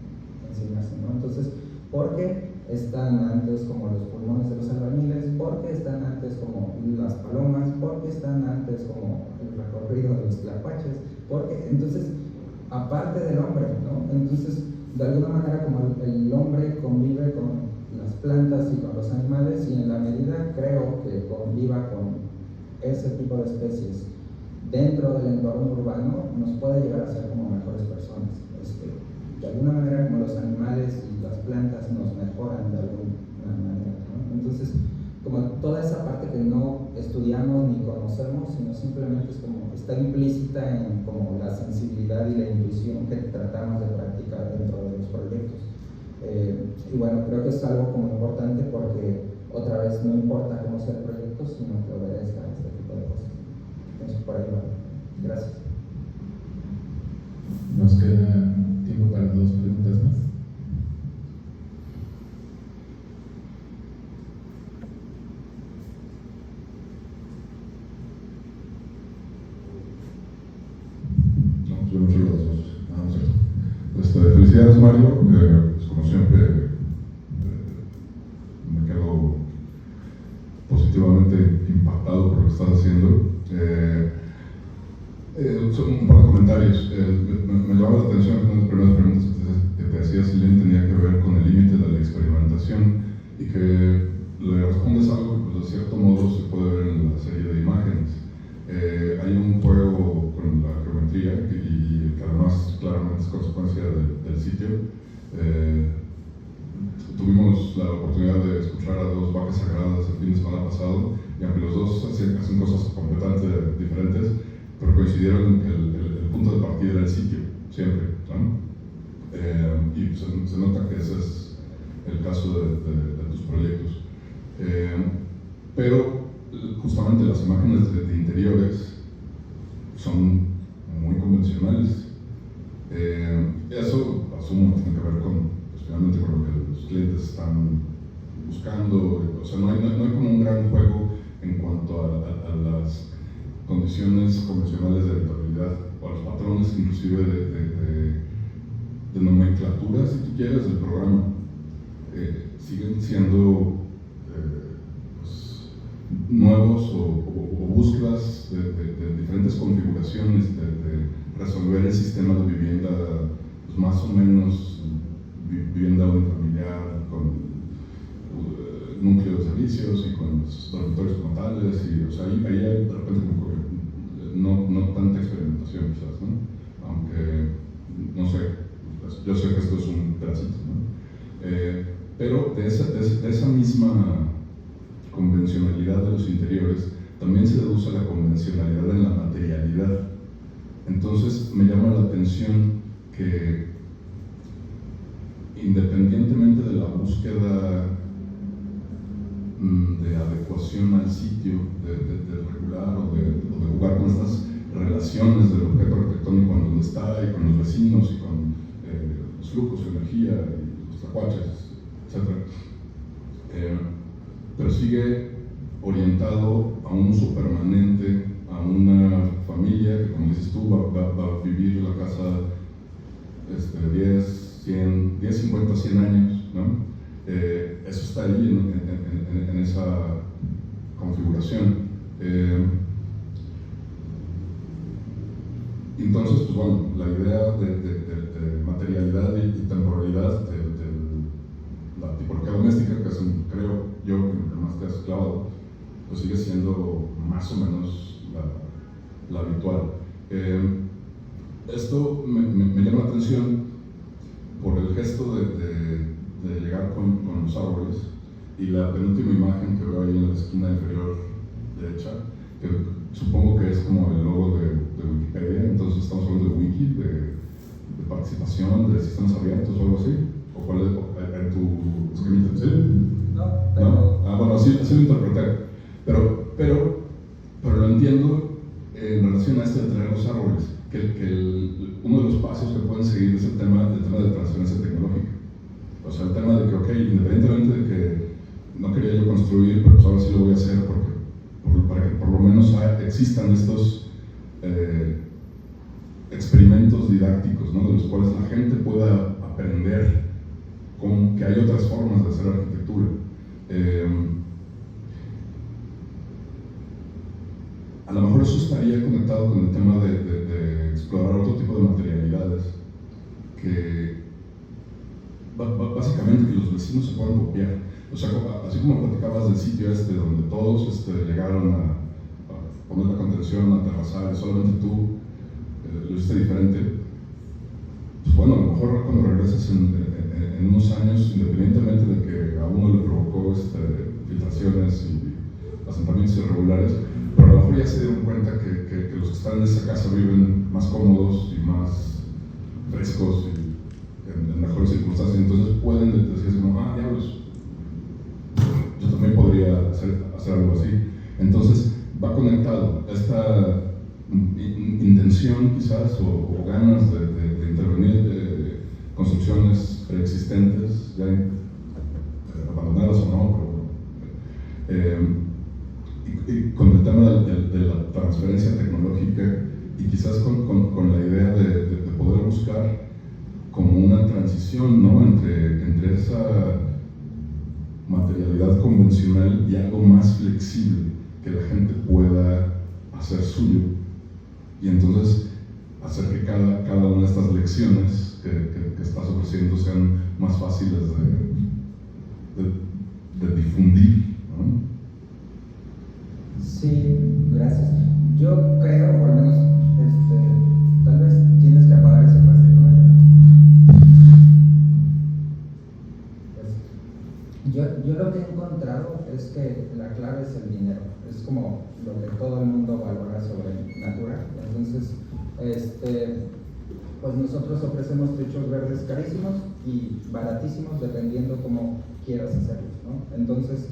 S2: enseñarse, ¿no? Entonces, ¿por qué están antes como los pulmones de los albañiles? ¿Por qué están antes como las palomas? ¿Por qué están antes como el recorrido de los tlacuaches? Porque entonces, aparte del hombre, ¿no? Entonces, de alguna manera como el hombre convive con las plantas y con los animales y en la medida creo que conviva con ese tipo de especies dentro del entorno urbano nos puede llegar a ser como mejores personas. De alguna manera como los animales y las plantas nos mejoran de alguna manera, ¿no? Entonces, como toda esa parte que no estudiamos ni conocemos, sino simplemente es como está implícita en como la sensibilidad y la intuición que tratamos de practicar dentro de los proyectos. Y bueno, creo que es algo como importante porque otra vez no importa cómo sea el proyecto, sino que obedezca a este tipo de cosas. Entonces, por ahí va. Gracias.
S1: Nos queda tiempo para 2 preguntas más.
S7: No, yo mucho los dos. No sé. Felicidades, Mario. Pues como siempre, me quedo positivamente impactado por lo que estás haciendo. Un par de comentarios. Me llamaba la atención que una de las primeras preguntas que te hacía Silene tenía que ver con el límite de la experimentación y que le respondes algo que pues, de cierto modo se puede ver en la serie de imágenes. Hay un juego con la geometría y que además claramente es consecuencia del sitio. Tuvimos la oportunidad de escuchar a 2 vacas sagradas el fin de semana pasado y aunque los dos hacen cosas completamente diferentes, pero coincidieron en que el punto de partida era el sitio, siempre, ¿no? Y se nota que ese es el caso de tus proyectos. Pero justamente las imágenes de interiores son muy convencionales. Eso asumo tiene que ver finalmente con lo que los clientes están buscando. O sea, no hay como un gran juego en cuanto a las condiciones convencionales de habitabilidad o los patrones inclusive de nomenclatura, si tú quieres, del programa. Siguen siendo pues, nuevos o búsquedas de diferentes configuraciones de resolver el sistema de vivienda pues, más o menos vivienda unifamiliar el núcleo de servicios y con los dormitorios como tales, y o sea, ahí hay de repente como que no tanta experimentación quizás, ¿no? Aunque, no sé, pues, yo sé que esto es un pedacito, ¿no? Pero de esa misma convencionalidad de los interiores también se deduce la convencionalidad en la materialidad. Entonces me llama la atención que independientemente de la búsqueda de adecuación al sitio, de regular o de jugar con estas relaciones del objeto arquitectónico en donde está y con los vecinos y con los flujos de energía y los tacuaches, etc. Pero sigue orientado a un uso permanente, a una familia que, como dices tú, va a vivir en la casa 10, 100, 10, 50, 100 años, ¿no? Eso está ahí en esa configuración. Entonces, pues bueno, la idea de materialidad y temporalidad de la tipología doméstica, que es, creo yo, que más te has clavado, pues sigue siendo más o menos la habitual. Esto me llama la atención por el gesto de llegar con los árboles, y la penúltima imagen que veo ahí en la esquina inferior derecha, que supongo que es como el logo de Wikipedia. Entonces estamos hablando de wiki, de participación, de sistemas abiertos o algo así. ¿O cuál es en tu esquemita? ¿Sí?
S2: No,
S7: pero... ¿No? Ah, bueno, así lo interpreté. Pero lo entiendo en relación a este de traer los árboles, que uno de los pasos que pueden seguir es el tema de transferencia tecnológica. O sea, el tema de que, ok, independientemente de que no quería yo construir, pero pues ahora sí lo voy a hacer para que por lo menos existan estos experimentos didácticos, ¿no? De los cuales la gente pueda aprender que hay otras formas de hacer arquitectura. A lo mejor eso estaría conectado con el tema de explorar otro tipo de materialidades, que básicamente que los vecinos se puedan copiar. O sea, así como platicabas del sitio donde todos llegaron a poner la contención, a terrazar, y solamente tú lo hiciste diferente. Pues bueno, a lo mejor cuando regreses en unos años, independientemente de que a uno le provocó filtraciones y asentamientos irregulares, pero a lo mejor ya se dieron cuenta que los que están en esa casa viven más cómodos y más frescos y en mejores circunstancias. Entonces pueden decir como, diablos, yo también podría hacer algo así. Entonces va conectado esta intención quizás o ganas de intervenir de construcciones preexistentes, ya abandonadas o no, y con el tema de la transferencia tecnológica, y quizás con la idea de poder buscar como una transición, ¿no? entre esa materialidad convencional y algo más flexible que la gente pueda hacer suyo, y entonces hacer que cada una de estas lecciones que estás ofreciendo sean más fáciles de difundir, ¿no?
S2: Sí, gracias. Yo creo, o al menos, tal vez tienes que apagar ese plástico. Yo lo que he encontrado es que la clave es el dinero. Es como lo que todo el mundo valora sobre Natura. Entonces, pues nosotros ofrecemos techos verdes carísimos y baratísimos dependiendo cómo quieras hacerlos, ¿no? Entonces,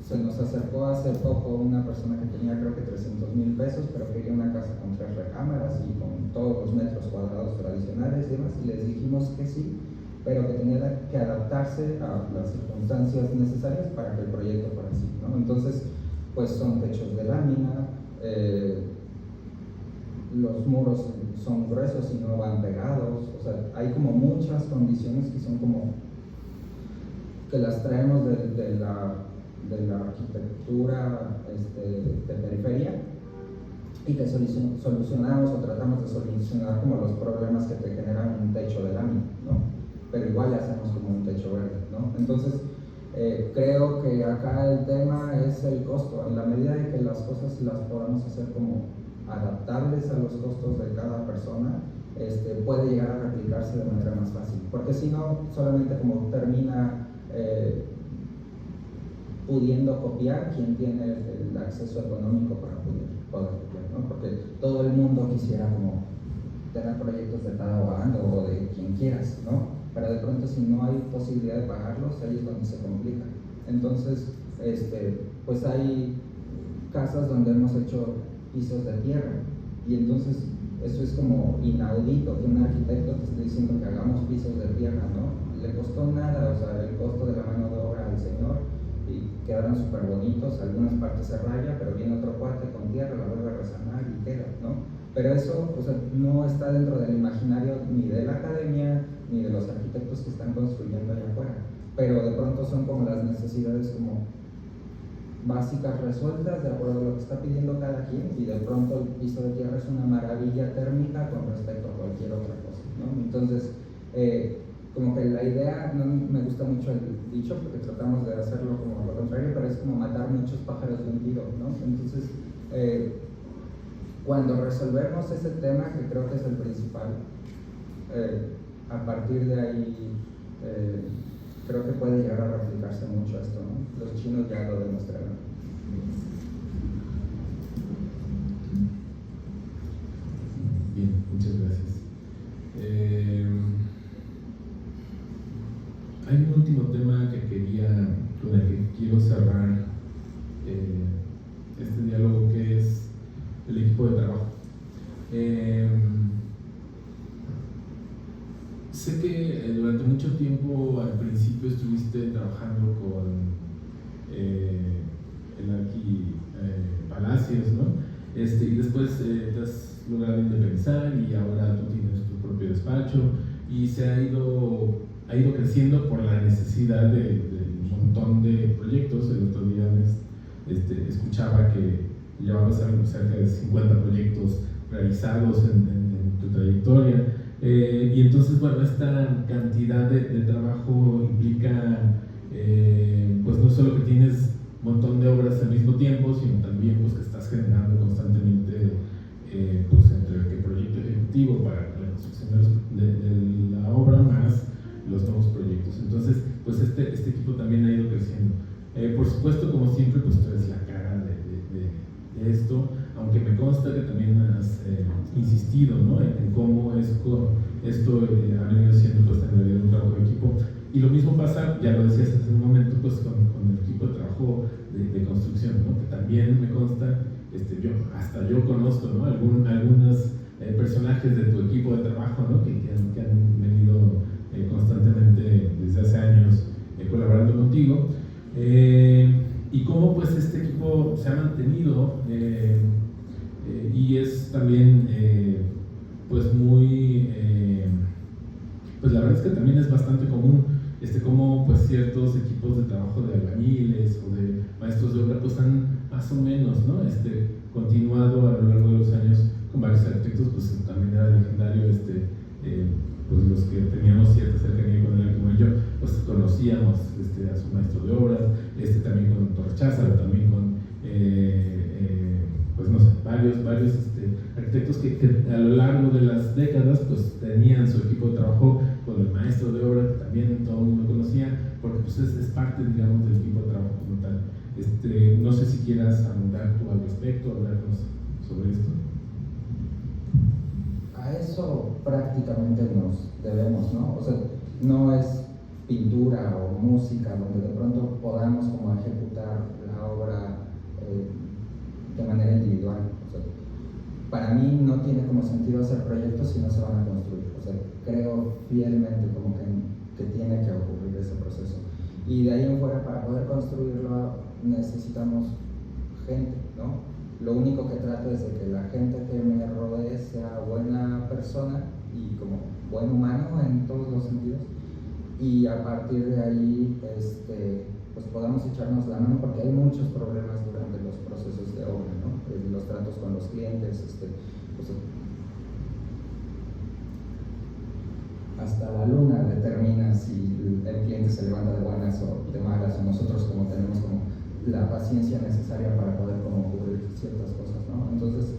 S2: se nos acercó hace poco una persona que tenía creo que 300,000 pesos, pero quería una casa con 3 recámaras y con todos los metros cuadrados tradicionales y demás, y les dijimos que sí, pero que tenía que adaptarse a las circunstancias necesarias para que el proyecto fuera así, ¿no? Entonces, pues son techos de lámina, los muros son gruesos y no van pegados, o sea, hay como muchas condiciones que son como que las traemos de la arquitectura de periferia, y que solucionamos o tratamos de solucionar como los problemas que te generan un techo de lámina, ¿no? Pero igual le hacemos como un techo verde, ¿no? Entonces, Creo que acá el tema es el costo. En la medida de que las cosas las podamos hacer como adaptables a los costos de cada persona, puede llegar a replicarse de manera más fácil, porque si no, solamente como termina pudiendo copiar quien tiene el acceso económico para poder copiar, ¿no? Porque todo el mundo quisiera como tener proyectos de Tadao o de quien quieras, ¿no? Pero de pronto si no hay posibilidad de pagarlos, ahí es donde se complica. Entonces, pues hay casas donde hemos hecho pisos de tierra, y entonces eso es como inaudito que un arquitecto te esté diciendo que hagamos pisos de tierra, ¿no? Le costó nada, o sea, el costo de la mano de obra al señor, y quedaron súper bonitos, algunas partes se raya, pero viene otro cuate con tierra, la vuelve a resanar y queda, ¿no? Pero eso, o sea, no está dentro del imaginario ni de la academia, ni de los arquitectos que están construyendo allá afuera, pero de pronto son como las necesidades como básicas resueltas de acuerdo a lo que está pidiendo cada quien, y de pronto el piso de tierra es una maravilla térmica con respecto a cualquier otra cosa, ¿no? Entonces, como que la idea, no me gusta mucho el dicho porque tratamos de hacerlo como lo contrario, pero es como matar muchos pájaros de un tiro, ¿no? Entonces, cuando resolvemos ese tema, que creo que es el principal, a partir de ahí creo que puede llegar a replicarse mucho esto, ¿no? Los chinos ya lo demostraron.
S1: Bien, muchas gracias. Hay un último tema con el que quiero cerrar este diálogo, que es el equipo de trabajo. Sé que durante mucho tiempo, al principio, estuviste trabajando con el Arqui Palacios, ¿no? Y después te has logrado independizar, y ahora tú tienes tu propio despacho, y se ha ido creciendo por la necesidad de un montón de proyectos. El otro día escuchaba que llevabas algo cerca de 50 proyectos realizados en tu trayectoria. Y entonces, bueno, esta cantidad de trabajo implica, pues no solo que tienes un montón de obras al mismo tiempo, sino también pues que estás generando constantemente, pues entre el proyecto ejecutivo para la construcción de la obra más los nuevos proyectos. Entonces, pues este equipo también ha ido creciendo. Por supuesto, como siempre, pues tú eres la cara de esto, aunque me consta que también has insistido, ¿no? en cómo esto ha venido siendo pues en realidad un trabajo de equipo. Y lo mismo pasa, ya lo decías hace un momento, pues con el equipo de trabajo de construcción, ¿no? Que también me consta, yo conozco, ¿no? Algunos personajes de tu equipo de trabajo, ¿no? que han venido constantemente desde hace años colaborando contigo, y cómo pues este equipo se ha mantenido, y es también pues muy pues la verdad es que también es bastante común cómo pues ciertos equipos de trabajo de albañiles o de maestros de obra pues han más o menos, ¿no? Continuado a lo largo de los años con varios arquitectos. Pues también era legendario pues los que teníamos cierta cercanía con él, como yo, pues conocíamos a su maestro de obras, también con Torchaza, también con pues no sé, varios arquitectos que a lo largo de las décadas pues tenían su equipo de trabajo con el maestro de obra, que también todo el mundo conocía, porque pues es parte, digamos, del equipo de trabajo como tal. No sé si quieras abundar tú al respecto, hablarnos sobre esto.
S2: A eso prácticamente nos debemos, ¿no? O sea, no es pintura o música donde de pronto podamos como ejecutar la obra de manera individual. O sea, para mí no tiene como sentido hacer proyectos si no se van a construir. O sea, creo fielmente como que tiene que ocurrir ese proceso. Y de ahí en fuera, para poder construirlo necesitamos gente, ¿no? Lo único que trato es de que la gente que me rodee sea buena persona y como buen humano en todos los sentidos, y a partir de ahí pues podamos echarnos la mano, porque hay muchos problemas durante los procesos de obra, ¿no? Los tratos con los clientes, pues, hasta la luna determina si el cliente se levanta de buenas o de malas o no nosotros como tenemos como la paciencia necesaria para poder como cubrir ciertas cosas, ¿no? Entonces,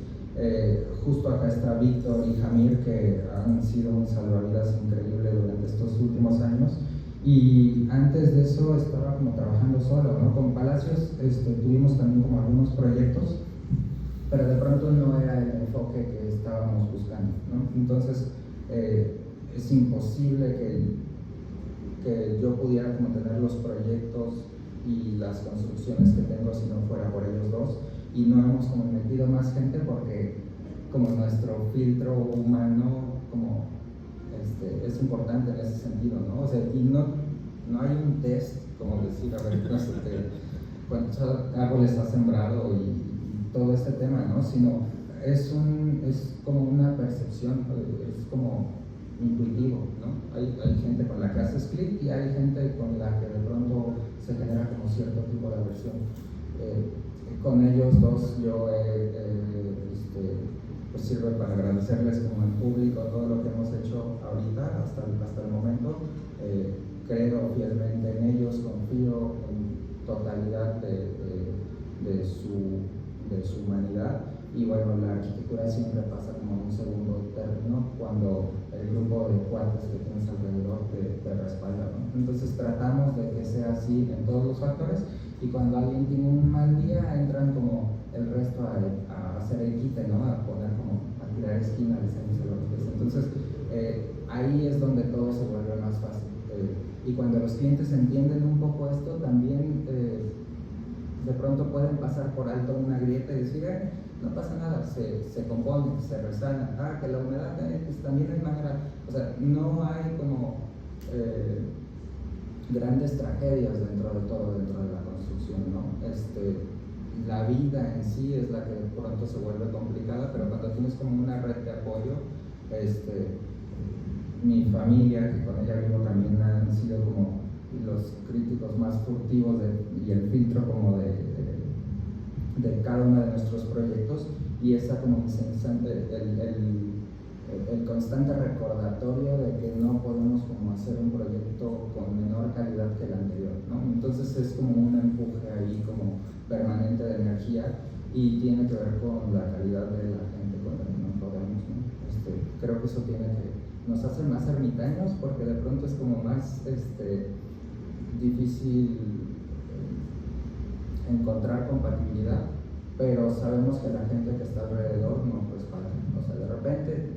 S2: justo acá está Víctor y Jamir, que han sido un salvavidas increíble durante estos últimos años, y antes de eso estaba como trabajando solo, ¿no? Con Palacios tuvimos también como algunos proyectos, pero de pronto no era el enfoque que estábamos buscando, ¿no? Entonces, es imposible que yo pudiera como tener los proyectos y las construcciones que tengo si no fuera por ellos dos, y no hemos como metido más gente porque como nuestro filtro humano como es importante en ese sentido, ¿no? O sea, y no hay un test como decir, a ver, cuántos árboles has sembrado y todo este tema, ¿no? Sino es como una percepción, es como intuitivo, ¿no? Hay gente con la que haces clic y hay gente con la que de pronto se genera como cierto tipo de aversión. Con ellos dos yo pues sirve para agradecerles como en público todo lo que hemos hecho ahorita hasta el momento. Creo fielmente en ellos, confío en totalidad de su humanidad, y bueno, la arquitectura siempre pasa como en un segundo término cuando el grupo de cuates que tienes alrededor te respalda, ¿no? Entonces tratamos de que sea así en todos los factores, y cuando alguien tiene un mal día entran como el resto a hacer el quite, ¿no? A poner como a tirar esquina, decimos lo que es. Entonces ahí es donde todo se vuelve más fácil, y cuando los clientes entienden un poco esto también de pronto pueden pasar por alto una grieta y decir no pasa nada, se compone, se resana, que la humedad pues también es manera, o sea, no hay como grandes tragedias dentro de todo, dentro de la construcción, ¿no? La vida en sí es la que de pronto se vuelve complicada, pero cuando tienes como una red de apoyo, mi familia, que con ella vivo, también han sido como los críticos más furtivos y el filtro como de cada uno de nuestros proyectos, y esa como el constante recordatorio de que no podemos como hacer un proyecto con menor calidad que el anterior, ¿no? Entonces es como un empuje ahí como permanente de energía, y tiene que ver con la calidad de la gente con la que nos rodeamos, ¿no? Creo que eso nos hace más ermitaños, porque de pronto es como más difícil encontrar compatibilidad, pero sabemos que la gente que está alrededor nos respalda. O sea, de repente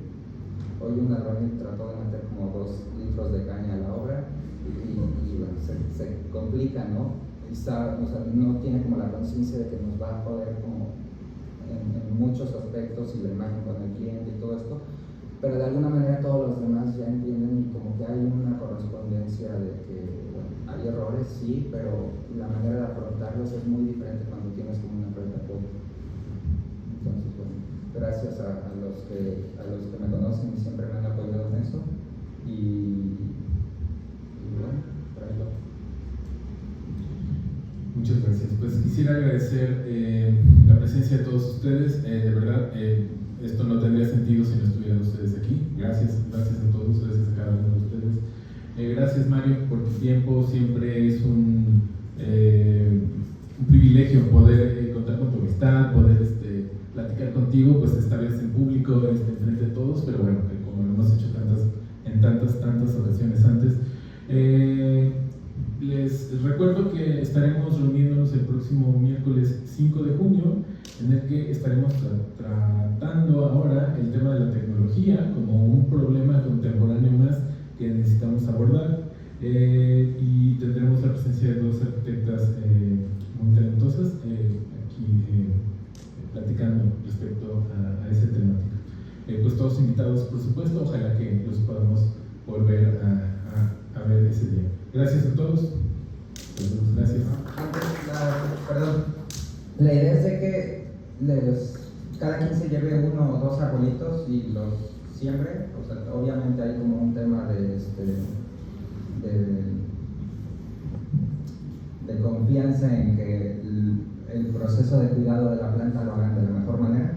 S2: hoy un albañil trató de meter como 2 litros de caña a la obra y bueno, se complica, ¿no? Y sabe, o sea, no tiene como la conciencia de que nos va a joder como en muchos aspectos, y la imagen con el cliente y todo esto, pero de alguna manera todos los demás ya entienden, y como que hay una correspondencia de que bueno, hay errores, sí, pero la manera de afrontarlos es muy diferente cuando tienes como una red de apoyo. Entonces, bueno, gracias a los que me conocen y siempre me han apoyado en eso, y bueno, traerlo.
S1: Muchas gracias. Pues quisiera agradecer la presencia de todos ustedes. De verdad, esto no tendría sentido si no estuvieran ustedes aquí. Gracias a todos, gracias a cada uno de ustedes. Gracias, Mario, por tu tiempo. Siempre es un privilegio poder contar con tu amistad, poder platicar contigo, pues esta vez en público, frente a todos, pero bueno, como lo hemos hecho en tantas ocasiones antes. Les recuerdo que estaremos reuniéndonos el próximo miércoles 5 de junio, en el que estaremos tratando ahora el tema de la tecnología como un problema contemporáneo más que necesitamos abordar, y tendremos la presencia de 2 arquitectas muy talentosas aquí platicando respecto a esa temática. Pues todos invitados, por supuesto, ojalá que los podamos volver a ver ese día. Gracias a todos. Gracias.
S2: La idea es de que cada quien se lleve 1 o 2 arbolitos y los siembre. O sea, obviamente hay como un tema de confianza en que el proceso de cuidado de la planta lo hagan de la mejor manera.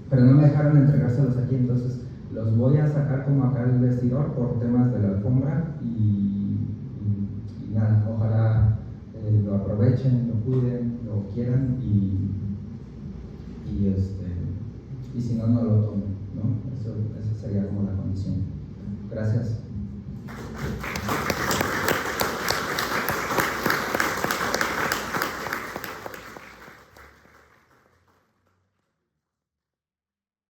S2: Pero no me dejaron entregárselos aquí, entonces los voy a sacar como acá del vestidor por temas de la alfombra, y nada, aprovechen, lo cuiden, lo quieran y si no, no lo tomen, ¿no? Esa sería como la condición. Gracias.